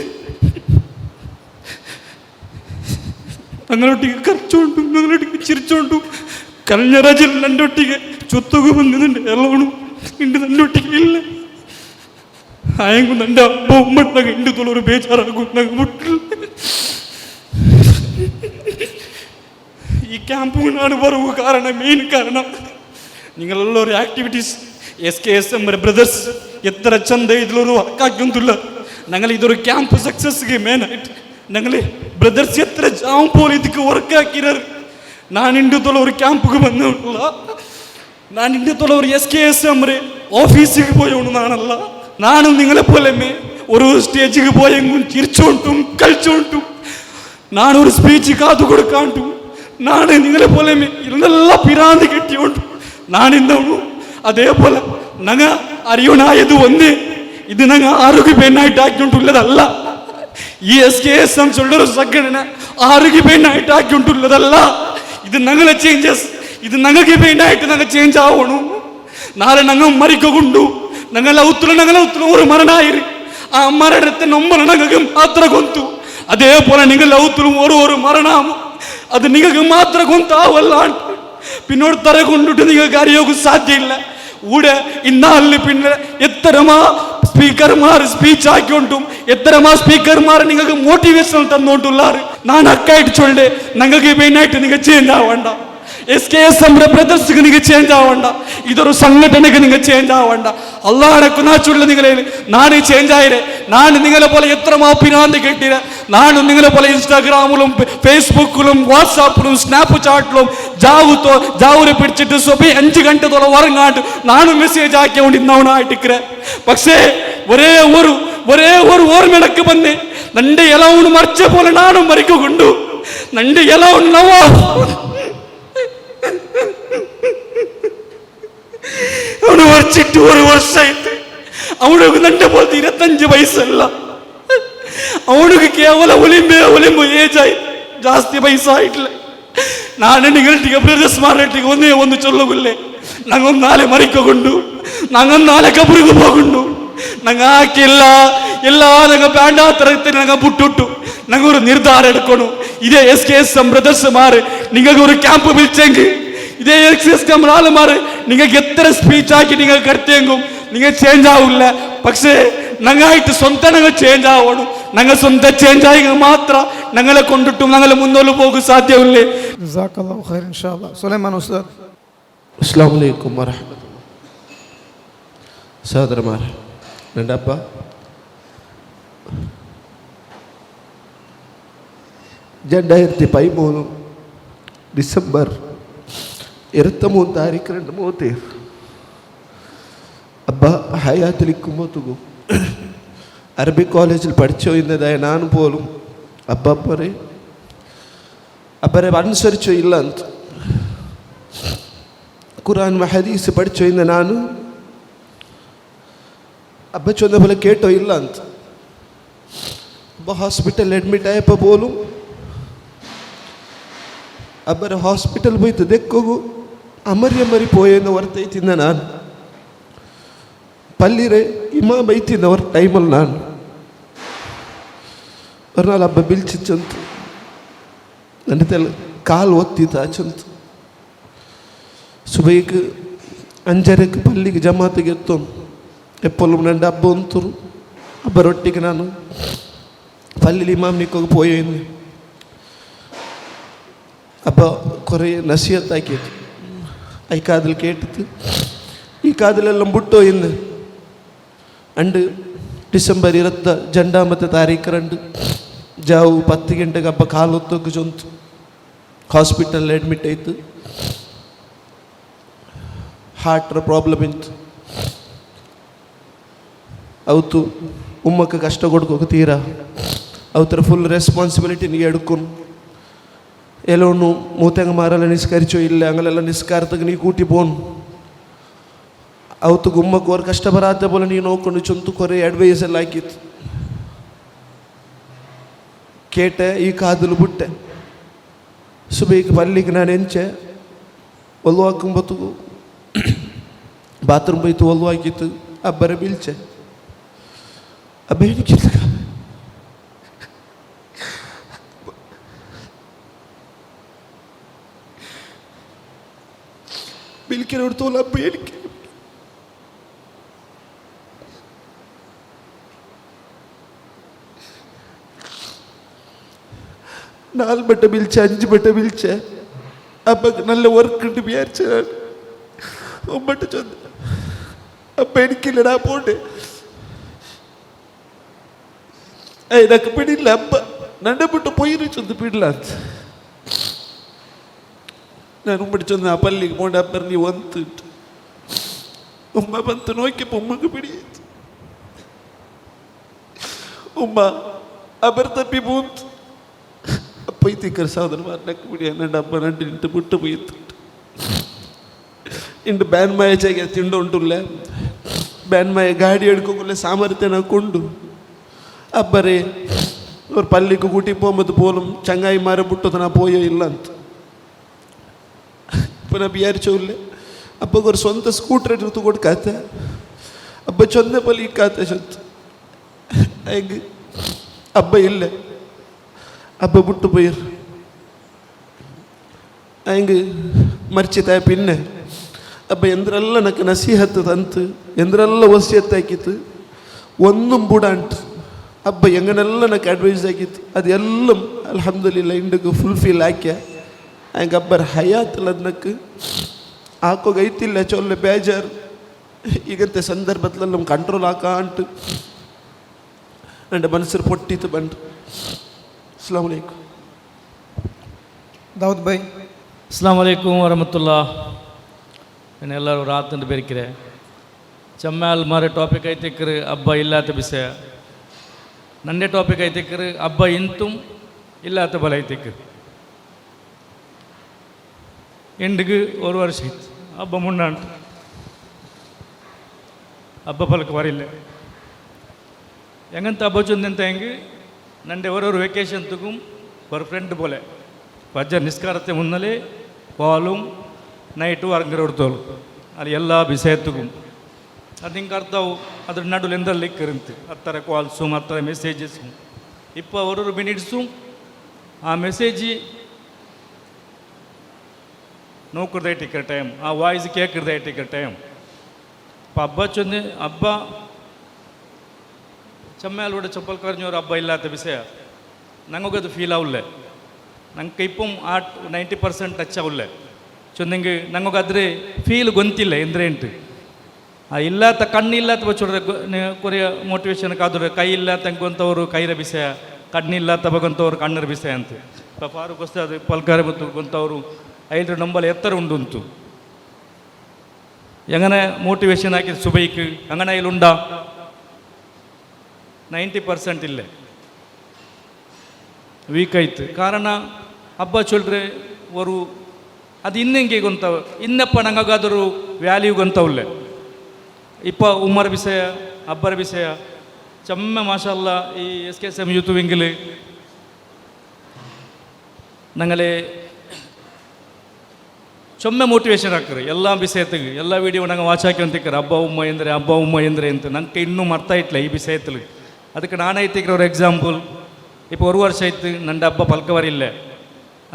ഞങ്ങളൊട്ടിಗೆ ಖರ್ಚುಂಟು ഞങ്ങളൊട്ടിಗೆ ಚಿರಿಚುಂಟು കഴിഞ്ഞ രാജ്യം നണ്ടൊട്ടിಗೆ ചൊത്തുക ಬಂದಿದ್ದೆ ಎಲ್ಲವೂ ಇಂಡು ನನ್ನೊಟ್ಟಿಗೆ ಇಲ್ಲ ಆಯಂಗು ನನ್ನ ಅಪ್ಪ ಉಮ್ಮಟ್ಟಾಗ ಇಂಡು ತೊಳೋರು ಬೇಜಾರಾಗು ನಂಗೆ ಮುಟ್ಟಿಲ್ಲ. ಈ ಕ್ಯಾಂಪು ನಾನು ಬರುವ ಕಾರಣ ಮೇನ್ ಕಾರಣ നിങ്ങളെല്ലാവരും ആക്ടിവിറ്റീസ് SKSM ബ്രദേഴ്സ് എത്ര ചന്ത ഇതിലൊരു വർക്കാക്കിയൊന്നുമില്ല. ഞങ്ങൾ ഇതൊരു ക്യാമ്പ് സക്സസ്ಗೆ ಮೇನಾയിട്ട് ഞങ്ങൾ ബ്രദേഴ്സ് എത്ര ജാം പോലെ ಇದಕ್ಕೆ ವರ್ಕ್ ಹಾಕಿರೋರು. ನಾನು ಇಂಡುತ್ತೋಳ ഒരു ക്യാമ്പുಗೆ ಬಂದವನಲ್ಲ, ನಾನು ಇಂಡುತ್ತೋಳ ഒരു SKSM ഓഫീസിಗೆ പോയവನು ನಾನಲ್ಲ. ನಾನು നിങ്ങളെ പോലെ ഒരു സ്റ്റേജിಗೆ പോയെങ്കും ചിരിച്ചോണ്ടും കളിച്ചോണ്ടും നാനൊരു സ്പീച്ച് കാതു കൊടുക്കാണ്ടും ನಾನು നിങ്ങളെ പോലെ ഇല്ലെല്ലാം പിരാന്തി കെട്ടിയോണ്ടും ನಾನಿಂದವನು. അതേപോലെ ഞങ്ങ അറിയണായത് ഒന്ന് ഇത് ഞങ്ങ ആരോഗ്യപേനായിട്ട് ആക്കിക്കൊണ്ടുള്ളതല്ല. ഈ SKSM ചൊല്ലൊരു സംഘടന ആരോഗ്യപേനായിട്ട് ആക്കിക്കൊണ്ടുള്ളതല്ല. ഇത് ഞങ്ങളെ ചേഞ്ചസ്, ഇത് ഞങ്ങൾക്ക് വേണ്ടായിട്ട് ഞങ്ങൾ ചേഞ്ച് ആവണു. നാളെ ഞങ്ങൾ മരിക്കൊണ്ടു ഞങ്ങളെ ഉത്തരം ഒരു മരണായിരു ആ മരണത്തെ നമ്മൾ ഞങ്ങൾക്ക് മാത്രം ಗೊಂತು. അതേപോലെ നിങ്ങൾ ഔത്തലും ഒരു മരണാമു അത് നിങ്ങൾക്ക് മാത്രം ಗೊಂತಾವಲ್ಲ. പിന്നോട് തറ കൊണ്ടിട്ട് നിങ്ങൾക്ക് അറിയാൻ സാധ്യമില്ല. ഇവിടെ ഇന്നാളിൽ പിന്നെ എത്രമാ സ്പീക്കർമാർ സ്പീച്ച് ആക്കിക്കൊണ്ടും എത്രമാ സ്പീക്കർമാർ നിങ്ങൾക്ക് മോട്ടിവേഷൻ തന്നോണ്ടുള്ളാറ്. ഞാൻ അക്കായിട്ട് ചൊല്ലേ ഞങ്ങൾക്ക് മെയിനായിട്ട് നിങ്ങൾ ചേഞ്ച് ആവണ്ട. SKSM ബ്രദേഴ്സിಗೆ നിങ്ങൾ ചേഞ്ച് ആവണ്ട. ഇതൊരു സംഘടനക്ക് നിങ്ങൾ ചേഞ്ച് ആവണ്ട. അള്ളാഹനെ കുനാച്ചുള്ള നിങ്ങളെ ನಾನು ചേഞ്ച് ആയിരേ. ನಾನು നിങ്ങളെ പോലെ എത്രമാ പിരാന്തി കെട്ടിര. ನಾನು നിങ്ങളെ പോലെ ഇൻസ്റ്റാഗ്രാമിലും ഫേസ്ബുക്കിലും വാട്സാപ്പിലും സ്നാപ്ചാറ്റിലും ജാവൂരെ പിടിച്ചിട്ട് സ്വപി 5 ഗಂಟೆದോളം ഉറങ്ങാണ്ട് ನಾನು മെസ്സേജ് ആക്കിക്കൊണ്ടിരുന്നവനായിട്ടിരിക്കേ. പക്ഷേ ഒരേ ഒരു ഓർമ്മക്ക് വന്നേ നന്റെ എലവണ് മറിച്ച പോലെ നാനും മരിക്കൊണ്ടു. നന്റെ എലവണ് നവാ ಅವನು ಮರ್ಚಿಟ್ಟು 1 ವರ್ಷ ಆಯ್ತು. ಅವನಿಗೆ ನನ್ನ ಬೋಲ್ದು 25 ವಯಸ್ಸಲ್ಲ. ಅವನಿಗೆ ಕೇವಲ ಒಲಿಂಬೆ ಏಜ್ ಆಯ್ತು, ಜಾಸ್ತಿ ವಯಸ್ಸಾയിട്ടില്ല. ನಾನು ನಿಗಲ್ಟಿಗೆ ಬ್ರದರ್ಸ್ ಮಾರಟ್ಟಿಗೆ ಒಂದೇ ಒಂದು ಚೊಲ್ಲಗುಲ್ಲೆ ನಂಗೊಂದು ನಾಳೆ ಮರಿಕೊಂಡು ನಂಗೊಂದು ನಾಳೆ ಕಬರಿಗೆ ಹೋಗುಂಡು ನಂಗೆ ಹಾಕಿಲ್ಲ ಎಲ್ಲಾರು ಬ್ಯಾಂಡ ತರಗತಿ ನಂಗೆ ಬಿಟ್ಟುಟ್ಟು ನಂಗೆ ஒரு ನಿರ್ಧಾರ எடுக்கணும். இதே SKSM பிரதர்ஸ் மாறு നിങ്ങൾക്ക് ഒരു ക്യാമ്പ് വിളിച്ചെങ്കിൽ ഇതേ SKSM ആള് മാറ് നിങ്ങൾക്ക് എത്ര സ്പീച്ച് ആക്കി നിങ്ങൾ കടത്തിയെങ്കും നിങ്ങൾ ചേഞ്ച് ആവില്ല. പക്ഷേ ഞങ്ങളായിട്ട് സ്വന്തം ഞങ്ങൾ ചേഞ്ച് ആവണം. ഞങ്ങൾ സ്വന്തം ചേഞ്ച് ആയെങ്കിൽ മാത്രം ഞങ്ങളെ കൊണ്ടിട്ടും ഞങ്ങൾ മുന്നോട്ട് പോകാൻ സാധ്യമില്ലേ. ജസാക്കല്ലാഹു ഖൈർ ഇൻഷാ അല്ലാഹ്. സുലൈമാൻ ഉസ്താദ്. അസ്സലാമു അലൈക്കും വറഹ്മത്തുള്ളാഹി. സഹോദരന്മാരെ, എൻ്റെ അപ്പ ഡിസംബർ 23 താരീഖ് 2003 അബ്ബ ഹയാത്തിലിക്കുമ്പോത്തുകു അറബിക് കോളേജിൽ പഠിച്ചു വരുന്നതായ ഞാൻ പോലും അബ്ബരെ അനുസരിച്ചോ ഇല്ല ಅಂತ ഖുർആൻ ഹദീസ് പഠിച്ചു വരുന്ന ನಾನು അബ്ബ ചൊന്ന പോലെ കേട്ടോ ഇല്ല ಅಂತ അബ്ബ ഹോസ്പിറ്റൽ അഡ്മിറ്റ് ആയപ്പോൾ പോലും ಅಬ್ಬರ ಹಾಸ್ಪಿಟಲ್ ಹೋಯ್ತು ದೆಕ್ಕೋಗು ಅಮರಿ ಪೋಯೆಂದು ಹೊರತೈತಿದ್ದ ನಾನು ಪಲ್ಲಿರೆ ಇಮಾ ಬೈತಿದ್ದ ಅವ್ರ ಟೈಮಲ್ಲಿ ನಾನು ಅವ್ರನಾಲ್ ಹಬ್ಬ ಬಿಲ್ಚಿಚ್ಚಂತು ನನ್ನ ತೆಲ್ಲ ಕಾಲು ಒತ್ತಿತ್ತು ಆಚಂತು ಸುಬೈಗೆ 5:30 ಪಲ್ಲಿಗೆ ಜಮಾತಿಗೆ ಎತ್ತು ಎಪ್ಪಲು ನನ್ನ ಹಬ್ಬ ಅಂತರು ಹಬ್ಬರೊಟ್ಟಿಗೆ ನಾನು പള്ളിയിൽ ഇമാമിനിക്കൊക്കെ പോയിരുന്നു. അപ്പോൾ കുറേ നസിഹത്താക്കിയത് ഈ കാതിൽ കേട്ടിട്ട് ഈ കാതിലെല്ലാം വിട്ടുപോയിന്ന്. ഡിസംബർ 22 താരീഖ് ಜಾವು 10 ಗಂಟೆಗೆ ಹಬ್ಬ ಕಾಲು ಹೊತ್ತೋಗಿ ಜೊಂತು ಹಾಸ್ಪಿಟಲ್ ಅಡ್ಮಿಟ್ ಆಯಿತು. ಹಾರ್ಟ್ರ ಪ್ರಾಬ್ಲಮ್ ಇತ್ತು. ಅವತ್ತು ಉಮ್ಮಕ್ಕೆ ಕಷ್ಟ ಕೊಡ್ಕೋಕೆ ತೀರಾ ಅವತ್ತರ ಫುಲ್ ರೆಸ್ಪಾನ್ಸಿಬಿಲಿಟಿ ನೀ എടുക്കും. എലോന്നു മൂത്തങ്ങന്മാരെല്ലാം നിസ്കരിച്ചോ ഇല്ല അങ്ങനെല്ലാം നിസ്കാരത്തേക്ക് നീ കൂട്ടി പോന്നു. ಅವತ್ತು ಗುಮ್ಮಕ್ಕೆ ಅವ್ರು ಕಷ್ಟ ಬರಾತ ಬೋಲ ನೀನು ನೋಡ್ಕೊಂಡು ಚೊಂತು ಕೊರೆ ಅಡ್ವೈಸ್ ಎಲ್ಲ ಹಾಕಿತ್ತು. ಕೇಟೆ ಈ ಕಾದಲು ಬಿಟ್ಟೆ. ಸುಬೈಗೆ ಪಲ್ಲಿಗೆ ನಾನು ಎಂಚೆ ಒಲ್ಲು ಹಾಕೊಂಬತ್ತು ಬಾತ್ರೂಮ್ ಬೈತು ಒಲ್ಲು ಹಾಕಿತ್ತು. ಅಬ್ಬರ ಬೀಳ್ಚೆ ಅಬ್ಬ ಏನಿಕ್ಕಿಲ್ಲ ಬಿಲ್ಕಿನವ್ರು ತೋಲ ಹಬ್ಬ ಏನಕ್ಕೆ നാല് ബട്ട ബിൽച്ച 5 ബട്ട ബിൽച്ച അപ്പ നല്ല വർക്ക് ഉണ്ട് വിചാരിച്ച ഒമ്പട്ട് ചൊന്ന അപ്പ എനിക്കില്ലടാ പോട്ടെ నాకు పిడిల్ల అబ్బ నండ బిట్టు పోయి చొంದು పిడిಲ್ಲ ಅಂತ ನಾನು ಉಮ್ಮಡಿ ಚೊಂದ ಆ ಪಲ್ಲಿಗೆ ಮೋಡ ಅಪ್ಪರ್ ನೀವು ಅಂತು ಉಮ್ಮ ಬಂತು ನೋಯ್ಕೆ ಉಮ್ಮಗೆ പിടിയേറ്റ് ഉമ്മ അബർ തപ്പി പോന്ത് അപ്പ ഇത്തിക്കർ സഹോദരന്മാരനക്ക് പിടിയ എൻ്റെ അപ്പ നണ്ടിട്ട് വിട്ടു പോയിട്ട് ಇಂದು ಬ್ಯಾನ್ಮಯ ಜಾಗ ತಿಂಡು ಉಂಟುಲ್ಲ ಬ್ಯಾನ್ಮಯ ಗಾಡಿ എടുക്കുള്ള സാമർത്ഥ്യം കൊണ്ട് ಅಬ್ಬರೇ ಅವ್ರ ಪಲ್ಲಿಗೆ ಕೂಟಿ പോകുമ്പോൾ പോലും ചങ്ങായിമാരെ ಬಿಟ್ಟು ನಾ പോയോ ಇಲ್ಲ ಅಂತ ഇപ്പം ഞാൻ വിചാരിച്ചില്ല. അപ്പോൾ ഒരു സ്വന്തം സ്കൂട്ടർ എടുത്ത് കൊടുക്കാത്ത അബ്ബ ചൊന്ന പോലെ ഇക്കാത്ത ചൊത്ത് അയക്ക് അബ്ബ ഇല്ല അബ്ബ വിട്ടുപോയി അയക്ക് മരിച്ചിട്ടായ പിന്നെ അബ്ബ എന്തെല്ലാം എനിക്ക് നസീഹത്ത് തന്ന് എന്തെല്ലാം വസിയത്താക്കിത്ത് ഒന്നും ബൂടാണ്ട് ಅಬ್ಬ ಎಂಗನೆಲ್ಲ ನನಗೆ ಅಡ್ವೈಸ್ ಆಗಿತ್ತು ಅದೆಲ್ಲ ಅಲ್ಹಮ್ದುಲಿಲ್ಲ ಇಂಡಿಗೆ ಫುಲ್ಫಿಲ್ ಹಾಕ್ಯ ಹಂಗೆ ಅಬ್ಬರ ಹಯಾತಲ್ಲ ಅದಕ್ಕೆ ಹಾಕೋಗೈತಿಲ್ಲ ಚೊಲ್ಲೆ ಬೇಜಾರು ಈಗಂತೆ ಸಂದರ್ಭದಲ್ಲಿ ನಮ್ಮ ಕಂಟ್ರೋಲ್ ಹಾಕಾಂಟು എൻ്റെ മനസ്സിൽ പൊട്ടിത്ത് ബണ്ട്. അസ്സലാമു അലൈക്കും. ದಾವೂದ್ ಭಾಯ್. ಅಸ್ಲಾಮ್ ಅಲೈಕುಮ್ ವರಹಮತುಲ್ಲಾ. ನಾನು ಎಲ್ಲರೂ ರಾತಂದು ಬೇರಿಕಿರೆ ಚಮ್ಮಾಲ್ ಮಾರೆ ಟಾಪಿಕ್ ಐತಿಕ್ರು ಹಬ್ಬ ಇಲ್ಲಾತ ವಿಷಯ. ನನ್ನೇ ಟಾಪಿಕ್ ಐತಿಕ್ರು ಹಬ್ಬ ಇಂತುಂ ಇಲ್ಲಾತ ಬಲ ಐತಿಕ್ರು. ಎಂಡಿಗೆ ഒരു ವರ್ಷ ಇತ್ತು ಹಬ್ಬ ಮುನ್ನಾಂಟು ಹಬ್ಬ ಪಲಕ ವರಿಲ್ಲ ಹೆಂಗಂತ ಹಬ್ಬ ಚೊಂದಂತ ಹೆಂಗೆ ನಂಡೆ ഒരു വെക്കേഷൻ തുകും ഒരു ഫ്രണ്ട് പോലെ ഫജ്ർ നിസ്കാരത്തെ മുന്നലേ പോലും നൈറ്റ് വർങ്ങർ കൊടുത്തോളും അത് എല്ലാ വിഷയത്തുക്കും ಅದು ಹಿಂಗೆ ಅರ್ಥವು ಅದ್ರ ನಡುವೆ ಎಂದಲ್ಲಿ ಲಿಕ್ಕಿರಂತು ಹತ್ತರ ಕಾಲ್ಸು ಹತ್ತರ ಮೆಸೇಜಸ್ಸು இப்போ ஒரு மினிட்ஸும் ಆ ಮೆಸೇಜಿ ನೋಡ್ಕೊಳ್ತಾ ಇಟ್ಟಿಕ್ಕ ಟೈಮ್ ಆ ವಾಯ್ಸ್ ಕೇಳ್ಕೊಳ್ತಾ ಇಟ್ಟಿಕ್ಕ ಟೈಮ್ അപ്പോൾ അബ്ബ ചൊന്ന് അബ്ബ ചമ്മയാളോട് ചപ്പൽ കറിഞ്ഞൊരു അബ്ബ ഇല്ലാത്ത വിഷയ ഞങ്ങൾക്കത് ഫീൽ ആവില്ലേ ഞങ്ങൾക്ക് ഇപ്പം ആ 90% ടച്ച് ആവില്ലേ ചൊന്നെങ്കിൽ ഞങ്ങൾക്ക് അದ್ರ ಫೀಲ್ ಗೊಂತಿಲ್ಲ ಎಂದ್ರೇಂಟು ಆ ಇಲ್ಲಾತ ಕಣ್ಣಿಲ್ಲಾತ ಬಚ್ಚೋಡ್ರೆ ಕೊರಿಯ ಮೋಟಿವೇಶನ್ಕಾದ್ರೆ ಕೈ ಇಲ್ಲ ತಂಗುವಂಥವ್ರು ಕೈರ ವಿಷಯ ಕಣ್ಣಿಲ್ಲ ತಗೊಂಥವ್ರು ಕಣ್ಣರ ವಿಷಯ ಅಂತ ಫಾರೂಕ್ ವಸ್ತಾದ್ ಪಲ್ಕಾರೆ ಮತ್ತು ಗೊಂತವರು 5 ನಂಬರ್ ಎತ್ತರ ಉಂಟು എങ്ങനെ മോട്ടിവേഷൻ ആക്കി സുബൈക്ക് അങ്ങനെ അതിലുണ്ടാ 90% ഇല്ലേ ವೀಕಾಯ್ತು ಕಾರಣ ಹಬ್ಬ ಚೊಲ್ರೆ ಅವರು ಅದು ಇನ್ನೆಂಗೆ ಗೊಂತವ ಇನ್ನಪ್ಪ ನಂಗಾದರೂ ವ್ಯಾಲ್ಯೂ ಗೊಂತವಲ್ಲೇ ಇಪ್ಪ ಉಮ್ಮರ ವಿಷಯ ಹಬ್ಬರ ವಿಷಯ ಚಮ್ಮ ಮಾಷಲ್ಲ ಈ SKSM ಯೂತ್ ವಿಂಗಿಲ್ ഞങ്ങളെ ചൊമ്മ മോട്ടിവേഷൻ ആക്കറ് എല്ലാ വിഷയത്തിൽ എല്ലാ വീഡിയോ ഞങ്ങൾ വാച്ചാക്കിക്കൊണ്ടിരിക്കറ് ಹಬ್ಬ ಉಮ್ಮ ಎಂದ್ರೆ ಅಂತ ನಂಗೆ ಇನ್ನೂ ಮರ್ತಾ ಇಟ್ಲ ಈ ವಿಷಯത്തിൽ ಅದಕ್ಕೆ ನಾನೈತಿಕ್ರ ஒரு ಎಕ್ಸಾಂಪಲ್ இப்போ ஒரு வருஷம் ಆಯ್ತು ನಂದು ಹಬ್ಬ ಪಲ್ಕ ವರಿಲ್ಲ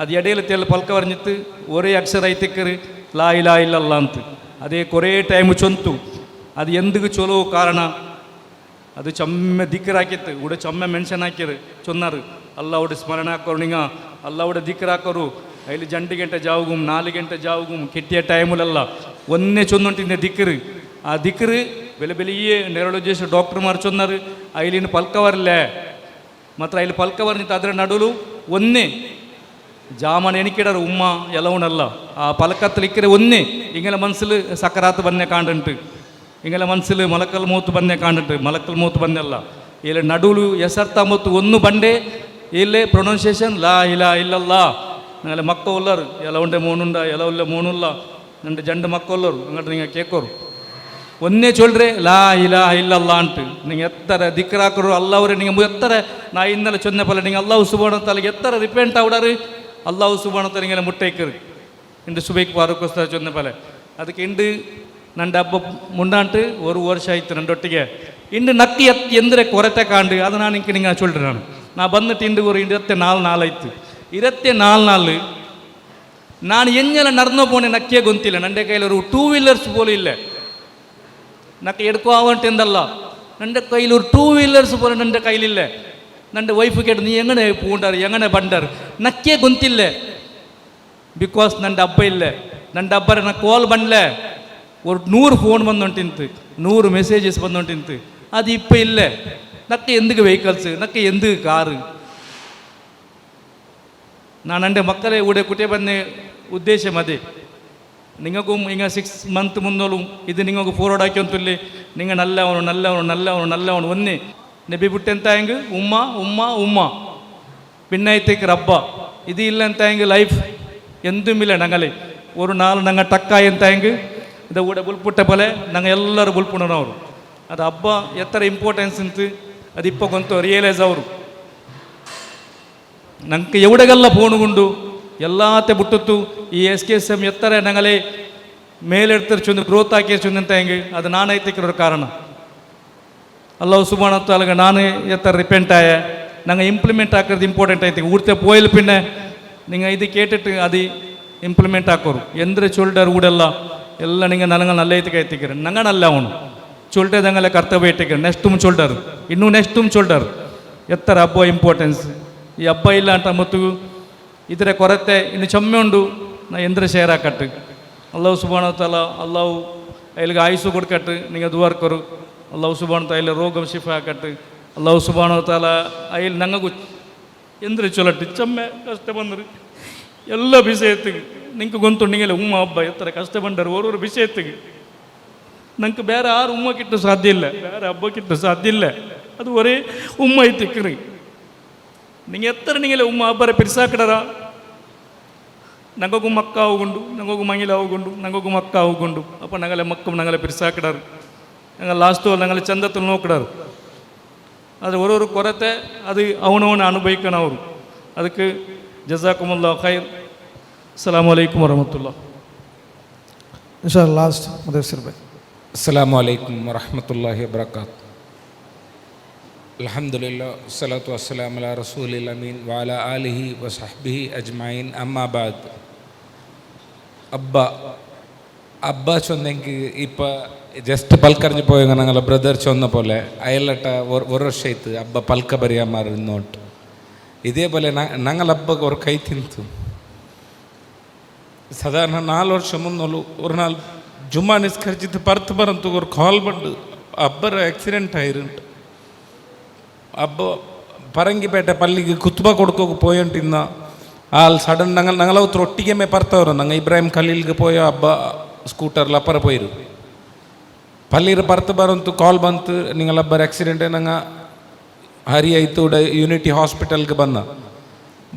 ಅದು ಎಡೆಯಲ್ಲಿ ತೆಲ್ಲ ಪಲ್ಕ ವರಿഞ്ഞിട്ട് ഒരേ ಅಕ್ಷರ ಐತಿಕ್ಕರು ಲಾ ಇಲಾ ಇಲ್ಲಲ್ಲ ಅಂತ ಅದೇ ಕೊರೇ ಟೈಮ್ ಚೊಂತು ಅದು ಎಂದಿಗೂ ಚಲೋ ಕಾರಣ ಅದು ಚೊಮ್ಮೆ ದಿಕ್ಕರಾಕಿತ್ತು ಉಡ ಚೊಮ್ಮೆ ಮೆನ್ಷನ್ ಹಾಕಿರು ಚೊನ್ನಾರು ಅಲ್ಲ ಉಡ ಸ್ಮರಣ ಹಾಕೋರು ನಿಂಗ ಅಲ್ಲ ಉಡ ದಿಕ್ಕರಾಕೋರು അതിൽ 2 ಗಂಟೆ ಜಾವುಗುಂ 4 ಗಂಟೆ ಜಾವುಗುಂ ಕೆಟ್ಟಿಯ ಟೈಮುಲಲ್ಲ ಒಂದೇ ಚೊಂದುಂಟಿಂದ ದಿಕ್ಕರು ಆ ದಿಕ್ಕರು ಬೆಲೆ ಬೆಲೆಯೇ ನೆರಳೋಜೇಶ ಡಾಕ್ಟರ್ಮಾರು ಚೊన్నారు അതിലിന് പൽക്കവരില്ലേ ಮಾತ್ರ ಇಲ್ಲಿ ಪಲ್ಕವರ್ನಿತ್ತು ಅದರ ನಡುಲು ಒಂದೇ ಜಾಮನ್ ಎಣಿಕಿಡರು ಉಮ್ಮ ಎಲ್ಲವನ್ನಲ್ಲ ಆ ಪಲಕತ್ತಲು ಇಕ್ಕರೆ ಒಂದೇ ಇಂಗೆಲ್ಲ ಮನಸ್ಸಲ್ಲಿ ಸಕರಾತ್ ಬಂದೆ ಕಾಂಡುಂಟು ಇಂಗೆಲ್ಲ ಮನಸ್ಸಲ್ಲಿ ಮಲಕಲ್ ಮೂತು ಬಂದೆ ಕಾಂಡುಂಟು ಮಲಕಲ್ ಮೂತು ಬಂದೆಲ್ಲ ಇಲ್ಲಿ ನಡುಲು ಎಸರ್ತ ಮತ್ತು ಒಂದು ಬಂಡೆ ಇಲ್ಲೇ ಪ್ರೊನೌನ್ಸಿಯೇಷನ್ ಲಾ ಇಲಾ ಇಲ್ಲಲ್ಲ ನಂಗೆ ಮಕ್ಕ ಉಲ್ಲರು ಎಲ್ಲ ಉಂಡೆ ಮೋನುಂಡ ಎಲ್ಲ ಉಲ್ಲ ಮೋನುಲ್ಲ ನಂದು ಜಂಡು ಮಕ್ಕ ಉಲ್ಲರು ಹಂಗಂದ್ರೆ ನಿಂಗೆ ಕೇಕೋರು ಒಂದೇ ಚೊಲ್ರೆ ಲಾ ಇಲಾ ಇಲ್ಲಲ್ಲ ಅಂಟು ನಿಂಗೆ ಎತ್ತರ ದಿಕ್ಕರಾಕರು ಅಲ್ಲವ್ರೆ ನಿಂಗೆ ಎತ್ತರ ನಾ ಇನ್ನೆಲ್ಲ ಚೊನ್ನೆ ಪಲ್ಲ ನಿಂಗೆ ಅಲ್ಲಾವು ಸುಬಾಣ ತಲೆಗೆ ಎತ್ತರ ರಿಪೆಂಟ್ ಆವಡಾರು ಅಲ್ಲಾವು ಸುಬಾಣ ತಲೆಗೆಲ್ಲ ಮುಟ್ಟೈಕರು ಇಂಡು ಸುಬೈಕ್ ಪಾರಕ್ಕೋಸ್ಕರ ಚೊನ್ನೆ ಪಲೆ ಅದಕ್ಕೆ ಇಂಡು ನಂದು ಹಬ್ಬ ಮುಂಡಾಂಟು ஒரு ವರ್ಷ ಆಯ್ತು ನಂದೊಟ್ಟಿಗೆ ಇಂಡು ನಕ್ಕಿ ಎಂದ್ರೆ ಕೊರತೆ ಕಾಂಡು ಅದು ನಾನು ಇಂಕ ನಿಂಗೆ ಚೊಲ್ರಿ ನಾ ಬಂದಿಟ್ಟು ಇಂಡು ஒரு 24 ಆಯ್ತು 24 ನಾನು ಎಂಜಲ ನಡ್ನೋ ಪೋಣೆ ನಕ್ಕೇ ಗೊಂತಿಲ್ಲ ನಂಡೆ ಕೈಲಿ ஒரு 2 ವೀಲರ್ಸ್ போல ಇಲ್ಲ ನಕ್ಕೆ എടുക്കുവാവണ്ടെന്തല്ല എൻ്റെ കയ്യിൽ ഒരു 2 വീലേഴ്സ് പോലെ എൻ്റെ കയ്യിലില്ല എൻ്റെ വൈഫ് കേട്ട് നീ എങ്ങനെ പൂണ്ടാറ് എങ്ങനെ ബണ്ടാറ് നക്കേ ഗൊന്തില്ലേ ಬಿಕಾಸ್ ನನ್ನ ಹಬ್ಬ ಇಲ್ಲೇ ನನ್ನ ಹಬ್ಬರ ನಾ ಕಾಲ್ ಬಂಡ್ಲೆ ஒரு 100 ಫೋನ್ ಬಂದುಂಟಿಂತು 100 ಮೆಸೇಜಸ್ ಬಂದುಂಟಿಂತು ಅದು ಇಪ್ಪ ಇಲ್ಲೇ ನಕ್ಕೆ ಎಂದಿಗೆ ವೆಹಿಕಲ್ಸ್ ನಕ್ಕೆ ಎಂದಿಗೆ ಕಾರು ನಾನು എൻ്റെ ಮಕ್ಕಳೇ ಊಡೆ ಕುಟೆ ಬಂದೆ ಉದ್ದೇಶ ಅದೇ ನಿಮಗೂ ಈಗ 6 ಮಂತ್ ಮುಂದೋಳು ಇದು ನಿಮಗೂ ಫಾರ್ವರ್ಡ್ ಹಾಕಿಂತಲ್ಲಿ ನಿಂಗೆ ನಲ್ಲವನು ಒಂದೇ ನೆಬಿ ಬಿಟ್ಟೆಂತ ಹೆಂಗೆ ಉಮ್ಮ ಪಿನ್ನೈತಿಕ್ ರಬ್ಬ ಇದು ಇಲ್ಲ ಅಂತ ಹೆಂಗೆ ಲೈಫ್ ಎಂದುಮಿಲ್ಲ ನಂಗಲೆ ஒரு நாள் நாங்கள் டக்கா ಎಂತಾಂಗೆ ಇದು ಊಡ ಬುಲ್ಪುಟ್ಟ ಬಲೆ ನಂಗೆ ಎಲ್ಲರೂ ಬುಲ್ಪುಣನವರು ಅದು ಹಬ್ಬ ಎತ್ತರ ಇಂಪಾರ್ಟೆನ್ಸ್ ಅಂತು ಅದು ಇಪ್ಪ ಗೊಂತು ರಿಯಲೈಸ್ ಅವರು ನಂಗೆ ಎವಡೆಗೆಲ್ಲ ಫೋನುಗುಂಡು ಎಲ್ಲಾತೆ ಬಿಟ್ಟುತ್ತು ಈ SKSM ಎತ್ತರ ನಂಗಲೆ ಮೇಲೆಡ್ತಾರೆ ಚೊಂದು ಗ್ರೋತ್ ಹಾಕಿ ಚೊಂದು ಅಂತ ಹೆಂಗೆ ಅದು ನಾನೈತಿಕ್ಕಿರೋ ಕಾರಣ ಅಲ್ಲ ಸುಮಾನ ತಾಲಗ ನಾನು ಎತ್ತರ ರಿಪೆಂಟ್ ಆಯ ನಂಗೆ ಇಂಪ್ಲಿಮೆಂಟ್ ಹಾಕೋದು ಇಂಪಾರ್ಟೆಂಟ್ ಐತಿ ಊಡ್ತೆ ಪೋಯಿಲ್ ಪಿನ್ನೆ നിങ്ങൾ ഇത് കേട്ടിട്ട് അത് ഇംപ്ലിമെൻ്റ് ആക്കോರು ಎಂದ್ರೆ ಚೊಲ್ಡರ್ ಊಡೆಲ್ಲ ಎಲ್ಲ ನಿಂಗೆ ನನಗೆ ನಲ್ಲ ಐತಿಗೆ ಐತಿಕ್ಕಿರ ನಂಗೆ ನಲ್ಲ ಅವನು ಚೊಲ್ಟೆದಂಗೆಲ್ಲ ಕರ್ತವ್ಯ ಇಟ್ಟಿಕ್ಕಿರ ನೆಕ್ಸ್ಟುಮ್ ಚೊಲ್ಡರ್ ಇನ್ನೂ ನೆಕ್ಸ್ಟುಮ್ ಚೊಲ್ಡರ್ ಎತ್ತರ ಹಬ್ಬ ಇಂಪಾರ್ಟೆನ್ಸ್ ಈ ಹಬ್ಬ ಇಲ್ಲ ಅಂತ ಮತ್ತು ಇದರ ಕೊರತೆ ಇನ್ನು ಚೊಮ್ಮೆ ಉಂಡು ನಾ ಎಂದ್ರೆ ಶೇರ್ ಹಾಕಟ್ಟು ಅಲ್ಲಾವು ಸುಬಾನ ತಾಲ ಅಲ್ಲಾವು ಅಲ್ಲಿಗೆ ಆಯುಸು ಕೊಡ್ಕಟ್ಟು ನಿಂಗೆ ದುವಾರ್ಕರು ಅಲ್ಲಾವು ಸುಬಾನ ತಾಯಿಲ್ಲ ರೋಗ ಶಿಫ ಹಾಕಟ್ಟು ಅಲ್ಲಾವು ಸುಬಾನ ತಾಲ ಅಲ್ಲಿ ನಂಗೂ ಎಂದ್ರೆ ಚೊಲಟ್ಟು ಚೊಮ್ಮೆ ಕಷ್ಟ ಬಂದರು ಎಲ್ಲ ವಿಷಯತ್ತಿಗೆ ನಿಂಗೆ ಗೊಂತು ನಿಂಗೆಲ್ಲ ಉಮ್ಮ ಹಬ್ಬ ಎತ್ತರ ಕಷ್ಟ ಬಂದರು ஒரு ವಿಷಯತ್ತಿಗೆ ನಂಗೆ ಬೇರೆ ಆರು ಉಮ್ಮಕ್ಕಿಟ್ಟು ಸಾಧ್ಯ ಇಲ್ಲ ಬೇರೆ ಹಬ್ಬಕ್ಕಿಟ್ಟು ಸಾಧ್ಯ ಇಲ್ಲ ಅದು ಒರೇ ಉಮ್ಮ ಐತಿಕ್ರಿ ನಿಂಗೆ ಎತ್ತರ ನಿಂಗೆಲ್ಲ ಉಮ್ಮ ಹಬ್ಬರ ಪಿರ್ಸಾಕಡರ ನಂಗೊಗು ಮಕ್ಕ ಆಗುಂಡು ನಂಗೊಗು ಮಂಗಿಲ ಆಗುಂಡು ನಂಗೊಗು ಮಕ್ಕ ಆಗುಂಡು ಅಪ್ಪ ನಂಗಲೆ ಮಕ್ಕ ನಂಗಲೆ ಪಿರ್ಸಾಕಡರು ನಂಗೆ ಲಾಸ್ಟು ನಂಗಲೆ ಚಂದತ್ತಲ್ಲಿ ನೋಕಡರು ಅದು ஒரு ಕೊರತೆ ಅದು ಅವನವನ ಅನುಭವಿಕನ ಅವರು ಅದಕ್ಕೆ ಜಜಾಕುಮುಲ್ಲಾ ಖೈರ್ ಅಸ್ಸಲಾಮು ಅಲೈಕುಮ್ ವರಹಮತುಲ್ಲಾ ಇನ್ಶಾಅಲ್ಲಾ ಲಾಸ್ಟ್ ಮುದಸ್ಸಿರ್ ಭಾಯ್ ಅಸ್ಸಲಾಮು ಅಲೈಕುಮ್ ವರಹಮತುಲ್ಲಾಹಿ ವಬರಕಾತು. ಅಲ್ಹಮ್ದುಲಿಲ್ಲಾಹ್ ವಸ್ಸಲಾತು ವಸ್ಸಲಾಮು ಅಲಾ ರಸೂಲಿಲ್ ಅಮೀನ್ ವ ಅಲಾ ಆಲಿಹಿ ವ ಸಹ್ಬಿಹಿ ಅಜ್ಮঈನ್ ಅಮ್ಮಾ ಬಾದ್. അബ്ബ ചൊന്നെങ്കിൽ ഇപ്പം ജസ്റ്റ് പൽക്കറിഞ്ഞ് പോയ ഞങ്ങളെ ബ്രദർ ചൊന്ന പോലെ അയലട്ട ഒരു വർഷമായിട്ട് അബ്ബ പൽക്ക ബറിയാമാർ ഇന്നോട്ട് ഇതേപോലെ ഞങ്ങൾ അബ്ബക്ക് ഒരു കൈ തിന്തു. സാധാരണ 4 വർഷം മുന്നോളൂ ഒരു നാൾ ജുമാ നിസ്കരിച്ചിട്ട് പുറത്ത് പറഞ്ഞിട്ട് ഒരു കോൾ പണ്ട് അബ്ബർ ആക്സിഡൻറ്റ് ആയിരുന്നു. അബ്ബ പറങ്കിപ്പേട്ട പള്ളിക്ക് കുത്തുബ കൊടുക്കൊക്കെ പോയിട്ടിരുന്ന ആൾ സഡൻ ഞങ്ങളെ ഒട്ടിക്കമ്മേ പുറത്തവർ ഞങ്ങൾ ഇബ്രാഹിം ഖലീലിക്ക് പോയ അബ്ബ ಸ್ಕೂಟರ್ಲ ಅಪ್ಪರ ಪೋಯಿರು ಪಲ್ಲೀರು ಬರ್ತು ಬರಂತು ಕಾಲ್ ಬಂತು ನಿಂಗಲಬ್ಬರ ಆಕ್ಸಿಡೆಂಟೇ ನಂಗೆ ಹರಿ ಆಯಿತು ಯೂನಿಟಿ ಹಾಸ್ಪಿಟಲ್ಗೆ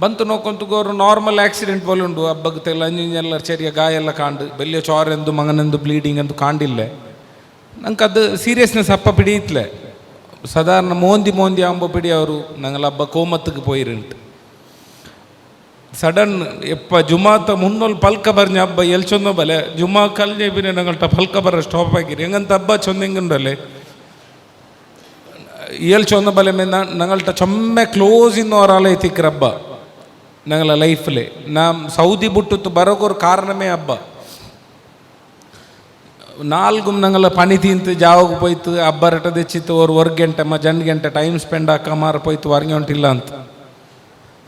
ಬಂತು ನೋಕೊಂತು ಗೋರು ನಾರ್ಮಲ್ ಆಕ್ಸಿಡೆಂಟ್ പോലെ ಉಂಡು ಹಬ್ಬಕ್ಕೆ ತೆಲ್ಲ ಅಂಜಿಂಜೆಲ್ಲ ചെറിയ ಗಾಯೆಲ್ಲ ಕಾಂಡು ಬೆಲ್ಲಿಯ ചോരെಂದು ಮಗನೆಂದು ಬ್ಲೀಡಿಂಗ್ ಎಂದು ಕಾಂಡಿಲ್ಲ ನಂಗೆ ಅದು ಸೀರಿಯಸ್ನೆಸ್ ಅಪ್ಪ പിടിയിട്ടില്ല. സാധാരണ മോന്തി ആകുമ്പോൾ പിടിയವರು ഞങ്ങളಬ್ಬ ಕೋಮತ್ತಿಗೆ പോയിരുണ്ട്. ಸಡನ್ ಎಪ್ಪ ಜುಮಾತ ಮುನ್ನೊಲ್ ಪಲ್ಕ ಬರ್ഞ്ഞ ಹಬ್ಬ ಎಲ್ಲಿ ಚೊಂದ ಬಲೆ ಜುಮಾ ಕಲ್ಜೆ ಬಿನೆ ഞങ്ങളുടെ ಪಲ್ಕ ಬರ ಸ್ಟಾಪ್ ಆಗಿರಿ ಹೆಂಗಂತ ಹಬ್ಬ ಚೊಂದಿಂಗಂಡಲೆ ಎಲ್ಲಿ ಚೊಂದ ಬಲೆ ಮೇ ഞങ്ങളുടെ ചൊമ്മ ക്ലോസ് ഇന്ന ഒരാളെ എത്തിക്കറ ಹಬ್ಬ ഞങ്ങളെ ലൈഫിൽ നാം സൗദി ബുട്ടുത്ത് ബറകൊരു കാരണമേ ಹಬ್ಬ. ನಾಲ್ಕು ഞങ്ങൾ പണി തീന്ത് ജാവക്ക് പോയിട്ട് ಹಬ್ಬರಟ തെച്ചിത്ത് ഒരു ಗಂಟೆ ಜಂಡು ಗಂಟೆ ಟೈಮ್ ಸ್ಪೆಂಡ್ ಹಾಕಮಾರ പോയിട്ട് ವರ್ಗೊಂಟಿಲ್ಲ ಅಂತ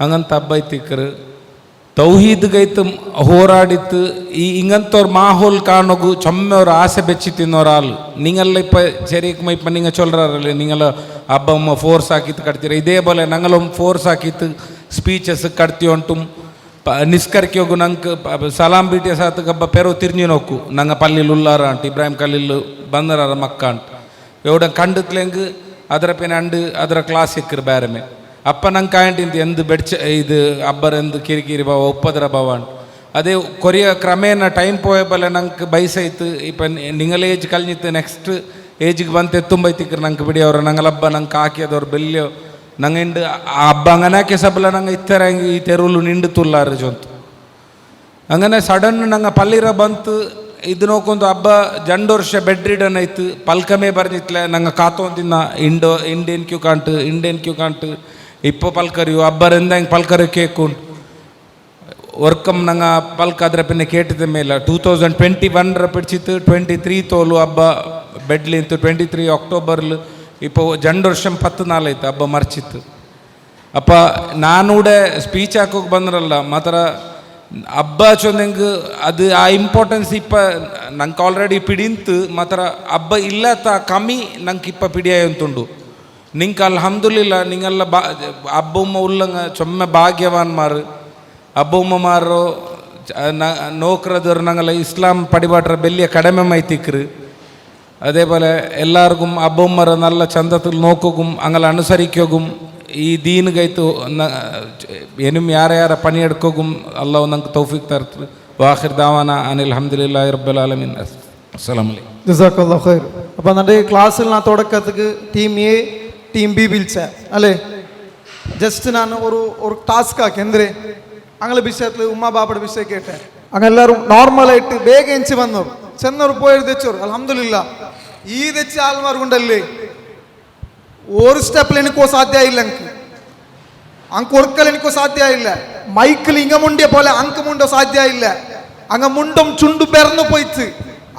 ಹಂಗಂತ ಹಬ್ಬ ಐತಿಕ್ಕರು ತೌಹೀದ್ಗೈತು ಹೋರಾಡಿತ್ತು ಈ ಇಂಗಂತವ್ರ ಮಾಹೋಲ್ ಕಾಣೋಗು ಚೊಮ್ಮೆ ಅವ್ರ ಆಸೆ ಬೆಚ್ಚಿ ತಿನ್ನೋರಾಲು ನೀಂಗೆಲ್ಲ ಇಪ್ಪ ಸರಿಯಕ್ಕೆ ಇಪ್ಪ ನಿಂಗೆ ಚೊಲ್ರಾರಲ್ಲ ನೀಂಗೆಲ್ಲ ಹಬ್ಬ ಫೋರ್ಸ್ ಹಾಕಿತ್ತು ಕಟ್ತೀರ ಇದೇ ಬೋಲೆ ನಂಗಲೊಮ್ಮೆ ಫೋರ್ಸ್ ಹಾಕಿತ್ತು ಸ್ಪೀಚಸ್ ಕಟ್ತಿ ಉಂಟು ನಿಸ್ಕರ್ಕಿ ಹೋಗು ನಂಗೆ ಸಲಾಂ ಬೀಟಿಯ ಸಾತಕ್ಕೆ ಹಬ್ಬ ಪೆರೋ ತಿರ್ഞ്ഞു നോക്കു ನಂಗೆ ಪಲ್ಲಿಲ್ ಉಲ್ಲಾರ ಅಂಟ ಇಬ್ರಾಹಿಂ ಖಲೀಲ್ ಬಂದರಾರ ಮಕ್ಕ ಅಂಟ ಎವಡ ಕಂಡತ್ಲೆಂಗ್ ಅದರ ಪೇನ ಅಂಡು ಅದರ ಕ್ಲಾಸ್ ಸಿಕ್ಕರು ಬೇರೆ ಮೇ ಅಪ್ಪ ನಂಗೆ ಕಾಯಿಂಟಿಂತ ಎಂದು ಬೆಡ್ಚ ಇದು ಅಬ್ಬರ ಎಂದು ಕಿರಿಕಿರಿ ಭಾವ ಒಪ್ಪದರ ಭಾವ ಅದೇ ಕೊರಿಯ ಕ್ರಮೇಣ ಟೈಮ್ ಪೋಯ ಬಲೆ ನಂಗೆ ಬಯಸಾಯ್ತು ಇಪ್ಪ ನಿಂಗಲ ಏಜ್ ಕಲ್ഞ്ഞിತ್ತು ನೆಕ್ಸ್ಟ್ ಏಜಿಗೆ ಬಂತೆ ತುಂಬೈತಿಕ್ರು ನಂಗೆ ಬಿಡಿಯವ್ರು ನಂಗಲಬ್ಬ ನಂಗೆ ಹಾಕಿದವ್ರು ಬೆಲ್ಲಿಯೋ ನಂಗೆ ಇಂಡು ಆ ಹಬ್ಬ അങ്ങനാക്കിയ സബല ನಂಗೆ ಇತ್ತರ ಈ ತೆರುಳು ನಿಂಡು ತುಲ್ಲಾರು ಜೊಂತು അങ്ങനെ ಸಡನ್ ನಂಗೆ ಪಲ್ಲಿರ ಬಂತು ಇದು ನೋಕೊಂದು ಹಬ್ಬ 2 ವರ್ಷ ಬೆಡ್ ರಿಡನ್ ಆಯ್ತು ಪಲ್ಕಮೇ ಬರ್ದಿತ್ಲೆ ನಂಗೆ ಕಾತೊಂದಿನ ಇಂಡಿಯನ್ ಕ್ಯೂ ಕಾಂಟು ಇಪ್ಪ ಪಲ್ಕರಿಯು ಹಬ್ಬರ ಎಂದಂಗೆ ಪಲ್ಕರ ಕೇಕುಂಟು ವರ್ಕಂ ನಂಗೆ ಪಲ್ಕ ಅದರ ಪಿನ್ನೆ ಕೇಟಿದ ಮೇಲೆ 2021 ಪಿಡಿಚಿತ್ತು 23 ತೋಲು ಹಬ್ಬ ಬೆಡ್ಲಿಂತು 23 ಅಕ್ಟೋಬರ್ಲು ഇപ്പോൾ 2 വർഷം 14 ആയിട്ട് ಹಬ್ಬ ಮರ್ಚಿತ್ತು. ಅಪ್ಪ ನಾನೂടെ ಸ್ಪೀಚ್ ಹಾಕೋಕೆ ಬಂದ್ರಲ್ಲ ಮಾತ್ರ ಹಬ್ಬ ಚೊಂದಂಗೆ ಅದು ಆ ಇಂಪಾರ್ಟೆನ್ಸ್ ಇಪ್ಪ ನಂಗೆ ಆಲ್ರೆಡಿ ಪಿಡಿಂತು ಮಾತ್ರ ಹಬ್ಬ ಇಲ್ಲತ್ತ ಕಮ್ಮಿ ನಂಗೆ ಇಪ್ಪ ಪಿಡಿಯುಂಟುಂಡು ನಿಂಗೆ ಅಲ್ಹಮ್ದುಲಿಲ್ಲ ನಿಂಗೆಲ್ಲ ಹಬ್ಬ ಉಮ್ಮ ಉಲ್ಲಂಗ ಚೊಮ್ಮೆ ಭಾಗ್ಯವಾನ್ಮಾರು ಹಬ್ಬ ಉಮ್ಮಮಾರು നോക്കറതൊരു ഞങ്ങളെ ഇസ്ലാം പടിപാട്ട വലിയ കടമമായിത്തിക്കറ് അതേപോലെ എല്ലാവർക്കും അബ്ബമ്മറ നല്ല ചന്തത്തിൽ നോക്കുകയും അങ്ങനെ അനുസരിക്കുകയും ഈ ദീന് കൈത്ത് എനും ಯಾರ പണിയെടുക്കുകയും അള്ളാഹു നമുക്ക് തൗഫീഖ് തരത്ത് വാഹിർ ദാവാന അനിൽ ഹംദുലില്ലാഹി റബ്ബിൽ ആലമീൻ. അസ്സലാമു അലൈക്കും. ജസാക്കല്ലാഹു ഖൈർ. അപ്പോൾ നമ്മുടെ ക്ലാസ്സിൽ ഞാൻ തുടക്കത്തിക്ക് ടീം എ ടീം ബി വിളിച്ച അല്ലേ ജസ്റ്റ് ഞാൻ ഒരു ടാസ്ക് ആക്കി എന്തിരെ അങ്ങനെ വിഷയത്തിൽ ഉമ്മ ബാപ്പയുടെ വിഷയം കേട്ടെ അങ്ങനെ എല്ലാവരും നോർമലായിട്ട് ಬೇಗ ಎಂಚಿ വന്നವರು ചെന്നವರು പോയത് തെച്ചോರು അൽഹംദുലില്ലാ ഈ തെച്ച ആൾമാർക്കുണ്ടല്ലേ ഒരു സ്റ്റെപ്പിൽ എനിക്കോ സാധ്യ ഇല്ല ಅಂಕ ಒರ್ಕಲ್ എനിക്കോ ಸಾಧ್ಯ ಇಲ್ಲ ಮೈಕಲ್ ಇಂಗ ಮುಂಡೆ പോലെ ಅಂಕ ಮುಂಡೋ ಸಾಧ್ಯ ಇಲ್ಲ ಅಂಗ ಮುಂಡಂ ಚುಂಡು ಬೆರ್ನು പോയിച്ച്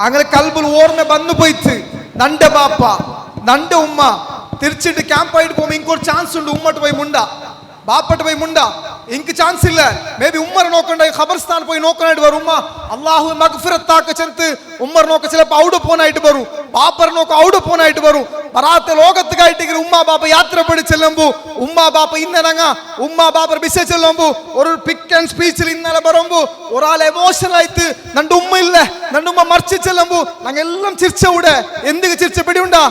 അങ്ങനെ കൽബിൽ ഓർമ്മ വന്നു പോയിച്ച് നന്റെ ബാപ്പ നന്റെ ഉമ്മ തിരിച്ചിട്ട് ക്യാമ്പായിട്ട് പോകുമ്പോൾ ഇങ്ങൊരു ചാൻസ് ഉണ്ട് ഉമ്മട്ട് പോയി മുണ്ട ബാപ്പട്ട് പോയി മുണ്ട എനിക്ക് ചാൻസ് ഇല്ല മേ ബി ഉമ്മർ നോക്കണ്ട ഖബർസ്ഥാൻ പോയി നോക്കാനായിട്ട് വരും ഉമ്മ അള്ളാഹു മഗ്ഫിറത്താക്ക ചെറുത്ത് ഉമ്മർ നോക്ക ചിലപ്പോൾ അവിടെ പോകാനായിട്ട് വരും ബാപ്പർ നോക്ക അവിടെ പോകാനായിട്ട് വരും ബറാത്ത ലോകത്തുകായിട്ട് ഉമ്മ ബാപ്പ യാത്ര പടി ചെല്ലുമ്പോ ഉമ്മ ബാപ്പ ഇന്നലങ്ങ ഉമ്മ ബാപ്പർ ബിസ ചെല്ലുമ്പോ ഒരു പിക്ക് ആൻഡ് സ്പീച്ചിൽ ഇന്നലെ വരുമ്പോ ഒരാൾ എമോഷണൽ ആയിട്ട് നന്റെ ഉമ്മ ഇല്ല നന്റെ ഉമ്മ മറിച്ച് ചെല്ലുമ്പോ ഞങ്ങൾ എല്ലാം ചിരിച്ച കൂടെ എന്തിക്ക് ചിരിച്ച പിടിയുണ്ടാ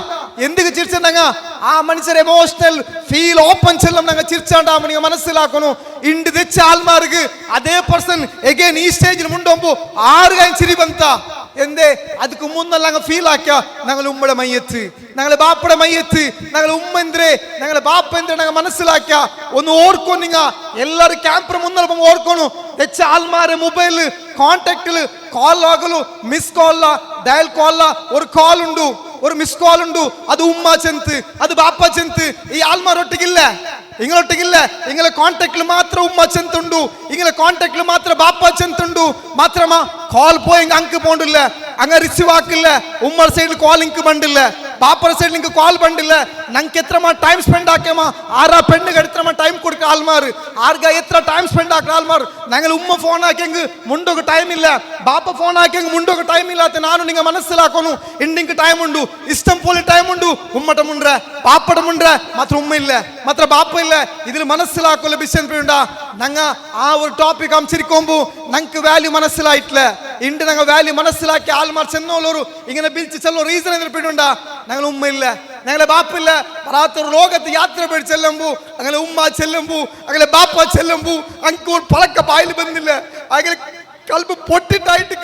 എന്തിക്ക് ചിരിച്ചെന്നങ്ങ ആ മനുഷ്യർ എമോഷണൽ ഫീൽ ഓപ്പൺ ചെല്ലും ഞങ്ങൾ ചിരിച്ചാണ്ടാ നിങ്ങൾ മനസ്സിലാക്കുന്നു ಇಂಡು ತೆಚ್ಚ ಆಲ್ಮಾರ್ಗೆ ಅದೇ ಪರ್ಸನ್ ಎಗೇನ್ ಈ ಸ್ಟೇಜ್ ಮುಂಡೊಂಬು ಆರ್ಗಾಯಿ ಚಿರಿ ಬಂತ ಎಂದೇ ಅದಕ್ಕೆ ಮುನ್ನೆಲ್ಲ ನಂಗೆ ಫೀಲ್ ಹಾಕ್ಯ ഞങ്ങൾ ഉമ്മയുടെ മയ്യത്ത് ഞങ്ങളെ ബാപ്പയുടെ മയ്യത്ത് ഞങ്ങളെ ഉമ്മ എന്തിരെ ഞങ്ങളെ ബാപ്പ എന്തിരെ ഞങ്ങൾ മനസ്സിലാക്ക ഒന്ന് ഓർക്കോ നിങ്ങ എല്ലാരും ക്യാമ്പർ മുന്നേ ഓർക്കണു തെച്ച ആൽമാരെ ಮೊಬೈಲ್ ಕಾಂಟ್ಯಾಕ್ಟ್ ಕಾಲ್ ಆಗಲು ಮಿಸ್ ಕಾಲ್ ഡയൽ കോളില ഒരു കോൾ ഉണ്ട്, ഒരു മിസ് കോൾ ഉണ്ട്, അത് ഉമ്മ ചെന്ത്, അത് ബാപ്പ ചെന്ത്. ഈ ആൾമാരൊട്ടിക്കില്ല, ഇങ്ങളൊട്ടിക്കില്ല. ഇങ്ങളെ കോൺടാക്റ്റിൽ മാത്രം ഉമ്മ ചെന്തുണ്ടു, ഇങ്ങളെ കോൺടാക്റ്റിൽ മാത്രം ബാപ്പ ചെന്തുണ്ടു. മാത്രമാ കോൾ പോയെങ്കിൽ അങ്ക് പോണ്ടില്ല, അങ്ങ് റിസീവ് ആക്കില്ല. ഉമ്മ സൈഡിൽ കോൾ ഇങ്ക് ബണ്ടില്ല, ബാപ്പറ സൈഡിൽ ഇങ്ക് കോൾ ബണ്ടില്ല. ഞങ്ങൾക്ക് എത്രമാ ടൈം സ്പെൻഡ് ആക്കാമോ, ആരാ പെണ്ണുകൾ എത്രമാ ടൈം കൊടുക്കുക ആൾമാർ, ആർക്ക എത്ര ടൈം സ്പെൻഡ് ആക്കുന്ന ആൾമാർ. ഞങ്ങൾ ഉമ്മ ഫോൺ ആക്കിയെങ്കിൽ മുണ്ടൊക്കെ ടൈം ഇല്ല, ബാപ്പ ഫോൺ ആക്കിയെങ്കിൽ മുണ്ടൊക്കെ ടൈം ഇല്ലാത്ത ನಾನು നിങ്ങൾ മനസ്സിലാക്കുന്നു. ಇಂಡಿಂಗ್ ಟೈಮ್ ಉಂಡು, ಇಷ್ಟಂ ಪೋಲಿ ಟೈಮ್ ಉಂಡು. ಉಮ್ಮಟ ಮುಂಡ್ರೆ ಬಾಪಡ ಮುಂಡ್ರೆ ಮಾತ್ರ ಉಮ್ಮ ಇಲ್ಲ, ಮಾತ್ರ ಬಾಪ ಇಲ್ಲ. ഇതിൽ മനസ്സിലാക്കുള്ള വിഷയം പേണ്ട. ഞങ്ങ ആ ഒരു ടോപ്പിക് അംശിരിക്കുമ്പോ ഞങ്ങൾക്ക് വാല്യൂ മനസ്സിലായിട്ടില്ല. ഇണ്ട് ഞങ്ങൾ വാല്യൂ മനസ്സിലാക്കി ആൾമാർ ചെന്നോളൊരു ഇങ്ങനെ ബിൽച്ച് ചെല്ലോ റീസൺ എതിർപ്പിട്ടുണ്ടാ. ഞങ്ങൾ ഉമ്മ ഇല്ല, ഞങ്ങളെ ബാപ്പില്ല. പറാത്തൊരു ലോകത്ത് യാത്ര പോയി ചെല്ലുമ്പോ അങ്ങനെ ഉമ്മ ചെല്ലുമ്പോ അങ്ങനെ ബാപ്പ ചെല്ലുമ്പോ അങ്ക് ഒരു പളക്ക പായൽ ബന്ദില്ല, അങ്ങനെ കൽബ് പൊട്ടിട്ടായിട്ട്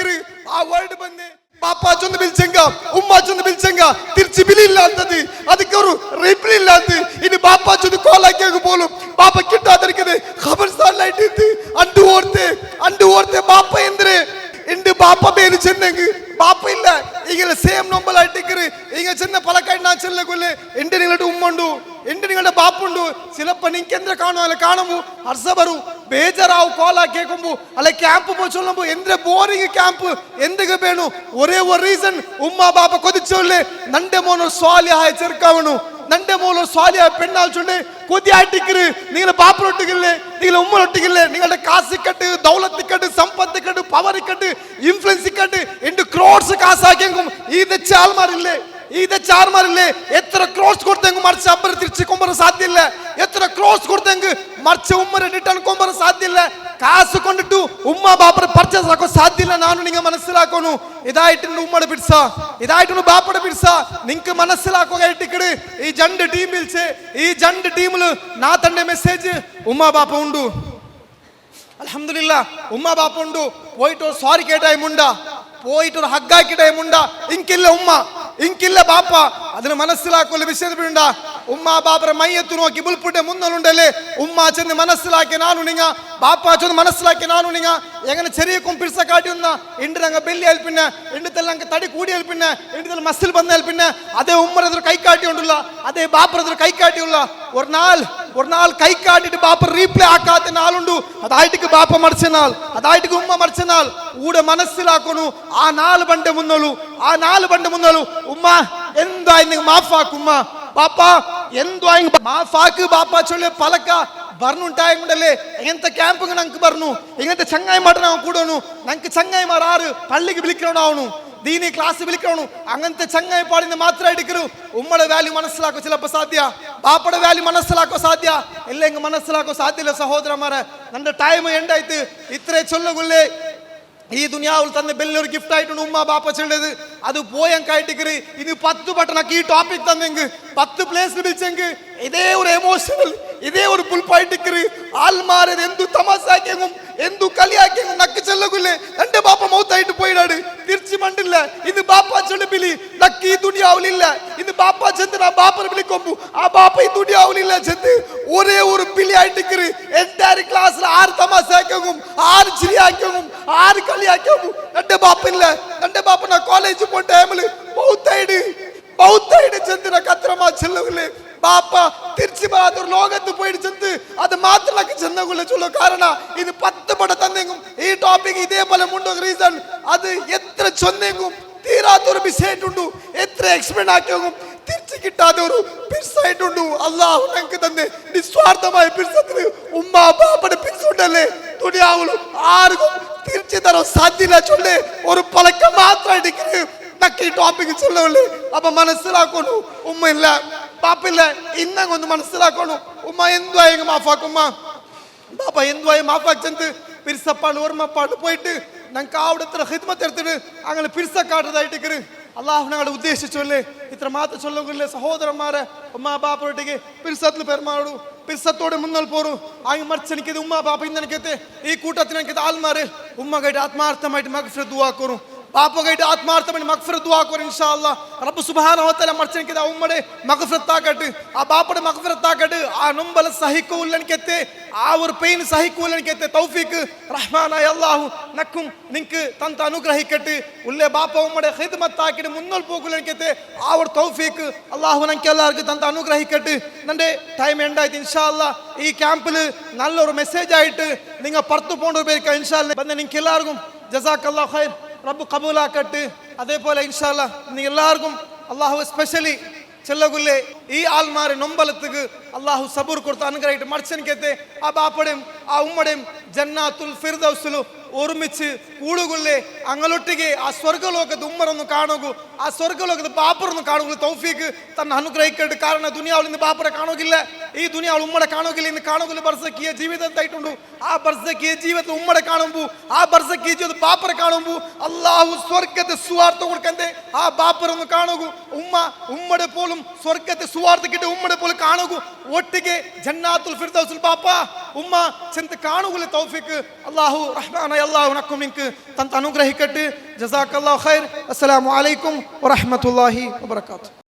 ആ വേർഡ് ബന്ദേ. ബാപ്പ ചൊന്ന് പിലിച്ചെങ്ക, ഉമ്മ ചൊന്ന് പിലിച്ചെങ്ക തിരിച്ച് ബില്ലില്ലാത്തത്, അതൊക്കെ ഒരു റിപ്ലൈ ഇല്ലാത്തത്. ഇനി ബാപ്പ ചൊന്ന് കോളാക്കിയാൽ പോലും ബാപ്പ കിട്ടാതിരിക്കുന്നത് ഖബർസ്ഥാനിലായിട്ട് അണ്ട് ഓർത്തെ ബാപ്പ എന്തിന് ഉണ്ട്. ബാപ്പ പേര് ചെന്നെങ്കിൽ ബാപ്പ ഇല്ല, ഇങ്ങനെ സെയിം നമ്പറായിട്ട് ഇങ്ങനെ ചെന്ന പലക്കായിട്ട് ഞാൻ ചെല്ല കൊല്ലേ. എന്റെ നിങ്ങളുടെ ഉമ്മ ഉണ്ടു, എന്റെ നിങ്ങളുടെ ബാപ്പുണ്ടു. ചിലപ്പോ നിങ്ങക്ക് എന്തിനാ കാണുമോ കാണുമ്പോ ഹർഷ വരും, ಬೇಜಾರಾವು ಕಾಲ್ ಕೇಳ್ಕೊಂಬು ಅಲ್ಲ ಕ್ಯಾಂಪ್ ಚೊಲ್ಲಂಬು ಎಂದ್ರೆ ಬೋರಿಂಗ್ ಕ್ಯಾಂಪ್ ಎಂದಿಗೆ ಬೇಣು ஒரே ஒரு ரீசன் உம்மா பாப்பா கொதிச்சொல்லு நண்டே மோனோ சாலியா ചെറുക്കാവണു നന്റെ മോളോ സ്വാലിയ പെണ്ണാൽ ചൊല്ലി കൊതിയായിട്ടിക്കറ്. നിങ്ങളെ ബാപ്പറൊട്ടിക്കില്ലേ, നിങ്ങളെ ഉമ്മറൊട്ടിക്കില്ലേ, നിങ്ങളുടെ കാസിക്കട്ട് ദൗലത്തിക്കട്ട് സമ്പത്തിക്കട്ട് പവറിക്കട്ട് ഇൻഫ്ലുവൻസിക്കട്ട് എന്റെ ക്രോഡ്സ് കാസാക്കിയെങ്കും ഈ തെച്ച ആൾമാരില്ലേ, ഈ തെച്ച ആൾമാരില്ലേ. എത്ര ക്രോഡ്സ് കൊടുത്തെങ്കിൽ മറിച്ച് അമ്പര തിരിച്ച് കൊമ്പറ സാധ്യല്ല, എത്ര ക്രോഡ്സ് കൊടുത്തെങ്കിൽ മറിച്ച് ഉമ്മരെ റിട്ടേൺ കൊമ്പറ സാധ്യല്ല. കാശ് കൊണ്ടിട്ടു ഉമ്മ ബാപ്പറെ പർച്ചേസ് ആക്കോ സാധ്യല്ല. ನಾನು നിങ്ങൾ മനസ്സിലാക്കുന്നു. ഇതായിട്ടുണ്ട് ഉമ്മയുടെ പിടിച്ച, ഇതായിട്ടുണ്ട് ബാപ്പയുടെ പിടിച്ച. നിങ്ങൾക്ക് മനസ്സിലാക്കുകയായിട്ടിക്കട് ഈ രണ്ട് ടീമിൽ ഈ രണ്ട് ടീമില് നാ തന്റെ മെസ്സേജ് ഉമ്മ ബാപ്പ ഉണ്ട്. അൽഹംദുലില്ലാ ഉമ്മ ബാപ്പ ഉണ്ട്. പോയിട്ട് ഒരു സോറി കേട്ടായി മുണ്ട, പോയിട്ട് ഒരു ഹഗ്ഗാക്കിട്ടായി മുണ്ട. ഇങ്കില്ല ഉമ്മ, ഇങ്കില്ല ബാപ്പ. അതിന് മനസ്സിലാക്കുള്ള വിഷയത്തിലുണ്ട. ഉമ്മ ബാപ്പറെ മയ്യത്ത് നോക്കി ബുൽപുട്ടെ മുന്നലുണ്ടല്ലേ. ഉമ്മ ചെന്ന് മനസ്സിലാക്കി ನಾನು നിങ്ങ, ബാപ്പ ചെന്ന് മനസ്സിലാക്കി ನಾನು നിങ്ങ. എങ്ങനെ ചെറിയ കൊമ്പിഴ്സ കാട്ടി വന്ന ഇണ്ട് ഞങ്ങൾ ബെല്ലി ഏൽപ്പിന്നെ, ഇണ്ടത്തെല്ലാം ഞങ്ങൾക്ക് തടി കൂടി ഏൽപ്പിന്നെ, ഇണ്ടത്തിൽ മസിൽ ബന്ന് ഏൽപ്പിന്നെ. അതേ ഉമ്മറെതിർ കൈ കാട്ടിയുണ്ടുള്ള, അതേ ബാപ്പറെതിർ കൈ കാട്ടിയുള്ള. ഒരു നാൾ കൈ കാട്ടിട്ട് ബാപ്പ റീപ്ലേ ആക്കാത്ത നാളുണ്ടു. അതായിട്ട് ബാപ്പ മറിച്ച നാൾ, അതായിട്ട് ഉമ്മ മറിച്ച നാൾ കൂടെ മനസ്സിലാക്കുന്നു. ആ 4 ബണ്ട് മുന്നോളൂ, ആ 4 ബണ്ട് മുന്നോളൂ. ഉമ്മ എന്തായി നിങ്ങൾ മാഫാക്കും ഉമ്മ, ബാപ്പ എന്തായി മാഫാക്ക് ബാപ്പ ചൊല്ലി പലക്ക ಬರ್ನುಂಟಾಯಂಡಲ್ಲೇ ಎಂತ ಕ್ಯಾಂಪ್ ನಂಗೆ ಬರ್ನು ಎಂತ ಚಂಗಾಯಿ ಮಾಡ ನಾವು ಕೂಡೋನು. ನಂಗೆ ಚಂಗಾಯಿ ಮಾರ ಆರು ಪಳ್ಳಿಗೆ ಬಿಳಿಕ್ರೋಣ ಅವನು ದೀನಿ ಕ್ಲಾಸ್ ಬಿಳಿಕ್ರೋನು. അങ്ങനത്തെ ചങ്ങായി പാടിന്ന് മാത്രം എടുക്കരു. ഉമ്മയുടെ വാല്യൂ മനസ്സിലാക്കോ ചിലപ്പോൾ സാധ്യ, ബാപ്പയുടെ വാല്യൂ മനസ്സിലാക്കോ സാധ്യ, എല്ലെങ്കിൽ മനസ്സിലാക്കോ സാധ്യല്ല. സഹോദരന്മാരെ നന്റെ ടൈം ಎಂಡಾಯ್ತು. ഇത്രേ ചൊല്ലുകൊള്ളേ ഈ ദുനിയാവിൽ തന്നെ വലിയൊരു ഗിഫ്റ്റ് ആയിട്ടാണ് ഉമ്മ ബാപ്പ ചെല്ലത്. അത് പോയങ്കായിട്ടിക്കറ്. ഇനി 10 ബട്ടണക്ക് ഈ ടോപ്പിക് തന്നെങ്കിൽ 10 പ്ലേസിൽ വിളിച്ചെങ്കിൽ ഇതേ ഒരു എമോഷണൽ, ഇതേ ഒരു പുൽപ്പായിട്ടിക്കറ്. ആൾമാരത് എന്തു തമാസാക്കിയെങ്കും എന്തു കളിയാക്കിയെങ്കും നക്ക് ചെല്ലകില്ലേ. എന്റെ ബാപ്പ മൗത്തായിട്ട് പോയിടാട് തിരിച്ചു മണ്ടില്ല. ഇന്ന് ബാപ്പ ചെല്ലുബിലി നക്ക് ഈ ദുനിയാവിലില്ല. ഇന്ന് ബാപ്പ ചെന്ന് ആ ബാപ്പനെ വിളിക്കുമ്പോ ആ ബാപ്പ ഈ ദുനിയാവിലില്ല ചെന്ന് ഒരേ ഒരു ബിലി ആയിട്ടിക്കറ്. എൻറ്റയർ ക്ലാസ്സിൽ 6 തമാസാക്കിയെങ്കും 6 ചിരിയാക്കിയെങ്കും 6 കളിയാക്കിയെങ്കും എന്റെ ബാപ്പില്ല. എന്റെ ബാപ്പ നാ കോളേജിൽ പോയ ടൈമില് മൗത്തായിട്ട് ചെന്ന് കത്രമാ ചെല്ലുകില്ലേ. ബാപ്പ തിരിച്ചു ഒരു ലോകത്ത് പോയിട്ട് ചെന്ന് അത് മാത്രമല്ല ചെന്നുകൊള്ള ചൊല്ലോ. കാരണം ഇത് 10 പട തന്നെങ്കും ഈ ടോപ്പിക് ഇതേപോലെ മുണ്ടോ റീസൺ അത് എത്ര ചൊന്നെങ്കും തീരാത്തൊരു വിഷയമായിട്ടുണ്ട്. എത്ര എക്സ്പ്ലെയിൻ ആക്കിയെങ്കും തിരിച്ചു കിട്ടാതെ ഒരു പിർസായിട്ടുണ്ട്. അള്ളാഹു ഞങ്ങൾക്ക് തന്നെ നിസ്വാർത്ഥമായ പിർസത്തിന് ഉമ്മ ബാപ്പയുടെ പിർസുണ്ടല്ലേ തുണിയാവുള്ളൂ. ആർക്കും തിരിച്ചു തരാൻ സാധ്യത ചൊല്ലേ ഒരു പലക്ക മാത്രമായിട്ട് നക്ക് ഈ ടോപ്പിക് ചൊല്ലുള്ളൂ. അപ്പൊ മനസ്സിലാക്കുന്നു ഉമ്മ ഇല്ല ബാപ്പില്ല. ഇന്നൊന്ന് മനസ്സിലാക്കണു. ഉമ്മ എന്തുവായി മാഫാക്കും, ഉമ്മ ബാപ്പ എന്തുവായി മാഫാക്ക് ചെന്ന് പിരിസപ്പാട് ഓർമ്മപ്പാട് പോയിട്ട് ഞങ്ങൾക്ക് അവിടുത്തെ ഹിദ്മത്ത് എടുത്തിട്ട് അങ്ങനെ പിരിസക്കാട്ടതായിട്ടിക്കറ്. അള്ളാഹു ഞങ്ങളെ ഉദ്ദേശിച്ചല്ലേ ഇത്ര മാത്രം ചൊല്ലുകില്ലേ. സഹോദരന്മാരെ ഉമ്മ ബാപ്പറൊട്ടിക്ക് പിരിസത്തിൽ പെരുമാറു, പിരിസത്തോടെ മുന്നൽ പോറു. അങ്ങ് മറിച്ചെനിക്കത് ഉമ്മ ബാപ്പ ഇന്നെനിക്കത്തെ ഈ കൂട്ടത്തിന് എനിക്കത് ആൾമാര് ഉമ്മ കേട്ട് ആത്മാർത്ഥമായിട്ട് മഗ്ഫിറത്ത് ദുആ കോറും. പാപ്പകൈട്ട് ആത്മാർത്ഥമായി മഗ്ഫിറത്ത് ദുആ കർ ഇൻഷാല്ലാ റബ്ബ് സുബ്ഹാനഹു വ തആല മർച്ചനിക്ക് ദാ ഉമ്മടെ മഗ്ഫിറത്ത് ആക്കട്ടെ ആ ബാപ്പടെ മഗ്ഫിറത്ത് ആക്കട്ടെ ആ നുംബല സഹിക്കൂലനിക്കത്തെ ആ ഒരു പെയിൻ സഹിക്കൂലനിക്കത്തെ തൗഫീഖ് റഹ്മാനായ അല്ലാഹു നക്കും നിനക്ക് തന്ന അനുഗ്രഹിക്കട്ടെ ഉള്ളേ ബാപ്പ ഉമ്മടെ ഖിദ്മത്ത് ആക്കിട്ട് മുന്നോട്ട് പോകുലനിക്കത്തെ ആ ഒരു തൗഫീഖ് അല്ലാഹു നമുക്ക് എല്ലാവർക്കും തന്ന അനുഗ്രഹിക്കട്ടെ നന്റെ ടൈം ഉണ്ടായിട്ട് ഇൻഷാല്ലാ ഈ ക്യാമ്പിൽ നല്ലൊരു മെസ്സേജ് ആയിട്ട് നിങ്ങൾ പുറത്തു പോകേണ്ട പേർക്ക് ഇൻഷാല്ലാ ಬಂದ നിങ്ങൾക്ക് എല്ലാവർക്കും ജസാക്കല്ലാഹു ഖൈർ റബ്ബ് കബൂലാക്കട്ടെ അതേപോലെ ഇൻഷാല്ലാ നിങ്ങൾ എല്ലാവർക്കും അല്ലാഹു സ്പെഷ്യലി ചെല്ലകുല്ലേ ഈ ആൾമാരെ നൊമ്പലത്തുക്ക് അല്ലാഹു സബൂർ കൊടുത്ത് അനുഗ്രഹിട്ട് മർച്ചനിക്കത്തെ ആ ബാപ്പടെയും ആ ഉമ്മടെയും ജന്നാത്തുൽ ഫിർദൗസിലു ഒരുമിച്ച് കൂടുകൊള്ളേ അങ്ങലൊಟ್ಟಿಗೆ ಆ ಸ್ವರ್ಗಲೋಕದ ಉಮ್ಮರನ್ನು ಕಾಣೋಗು ಆ ಸ್ವರ್ಗಲೋಕದ ಬಾಪರನ್ನು ಕಾಣೋಗು ತೌಫೀಕ್ ತನ್ನ ಅನುಗ್ರಹಿಕಟ್ಟು ಕಾರಣ ದುನಿಯಾವಳಿಂದ ಬಾಪರ ಕಾಣೋಗಿಲ್ಲ ಈ ದುನಿಯಾವಳು ಉಮ್ಮಡ ಕಾಣೋಗಿಲ್ಲ ಇನ್ನು ಕಾಣೋಗಿಲ್ಲ ಬರ್ಸಕ್ಕಿಯ ಜೀವಿತ ಅಂತ ಇಟ್ಟುಂಡು ಆ ಬರ್ಸಕ್ಕಿಯ ಜೀವಿತ ಉಮ್ಮಡ ಕಾಣಂಬು ಆ ಬರ್ಸಕ್ಕಿಯ ಜೀವಿತ ಬಾಪರ ಕಾಣಂಬು ಅಲ್ಲಾಹು ಸ್ವರ್ಗದ ಸುವಾರ್ಥ ಕೊಡ್ಕಂದೆ ಆ ಬಾಪರನ್ನು ಕಾಣೋಗು ಉಮ್ಮಡೆ ಪೋലും ಸ್ವರ್ಗದ ಸುವಾರ್ಥ ಕಿಟ್ಟ ಉಮ್ಮಡೆ ಪೋಲು ಕಾಣೋಗು ಒಟ್ಟಿಗೆ ಜನ್ನಾತುಲ್ ಫಿರ್ದೌಸುಲ್ ಬಾಪ ಉಮ್ಮ ಚೆಂತ ಕಾಣೋಗುಲ್ಲ ತೌಫೀಕ್ ಅಲ್ಲಾಹು ರಹ್ಮಾನ അല്ലാഹു നക്കും നിങ്ങൾക്ക് തന്ന അനുഗ്രഹിക്കട്ടെ ജസാക്കല്ലാഹു ഖൈർ അസ്സലാമു അലൈക്കും വറഹ്മത്തുള്ളാഹി വബറകാതുഹു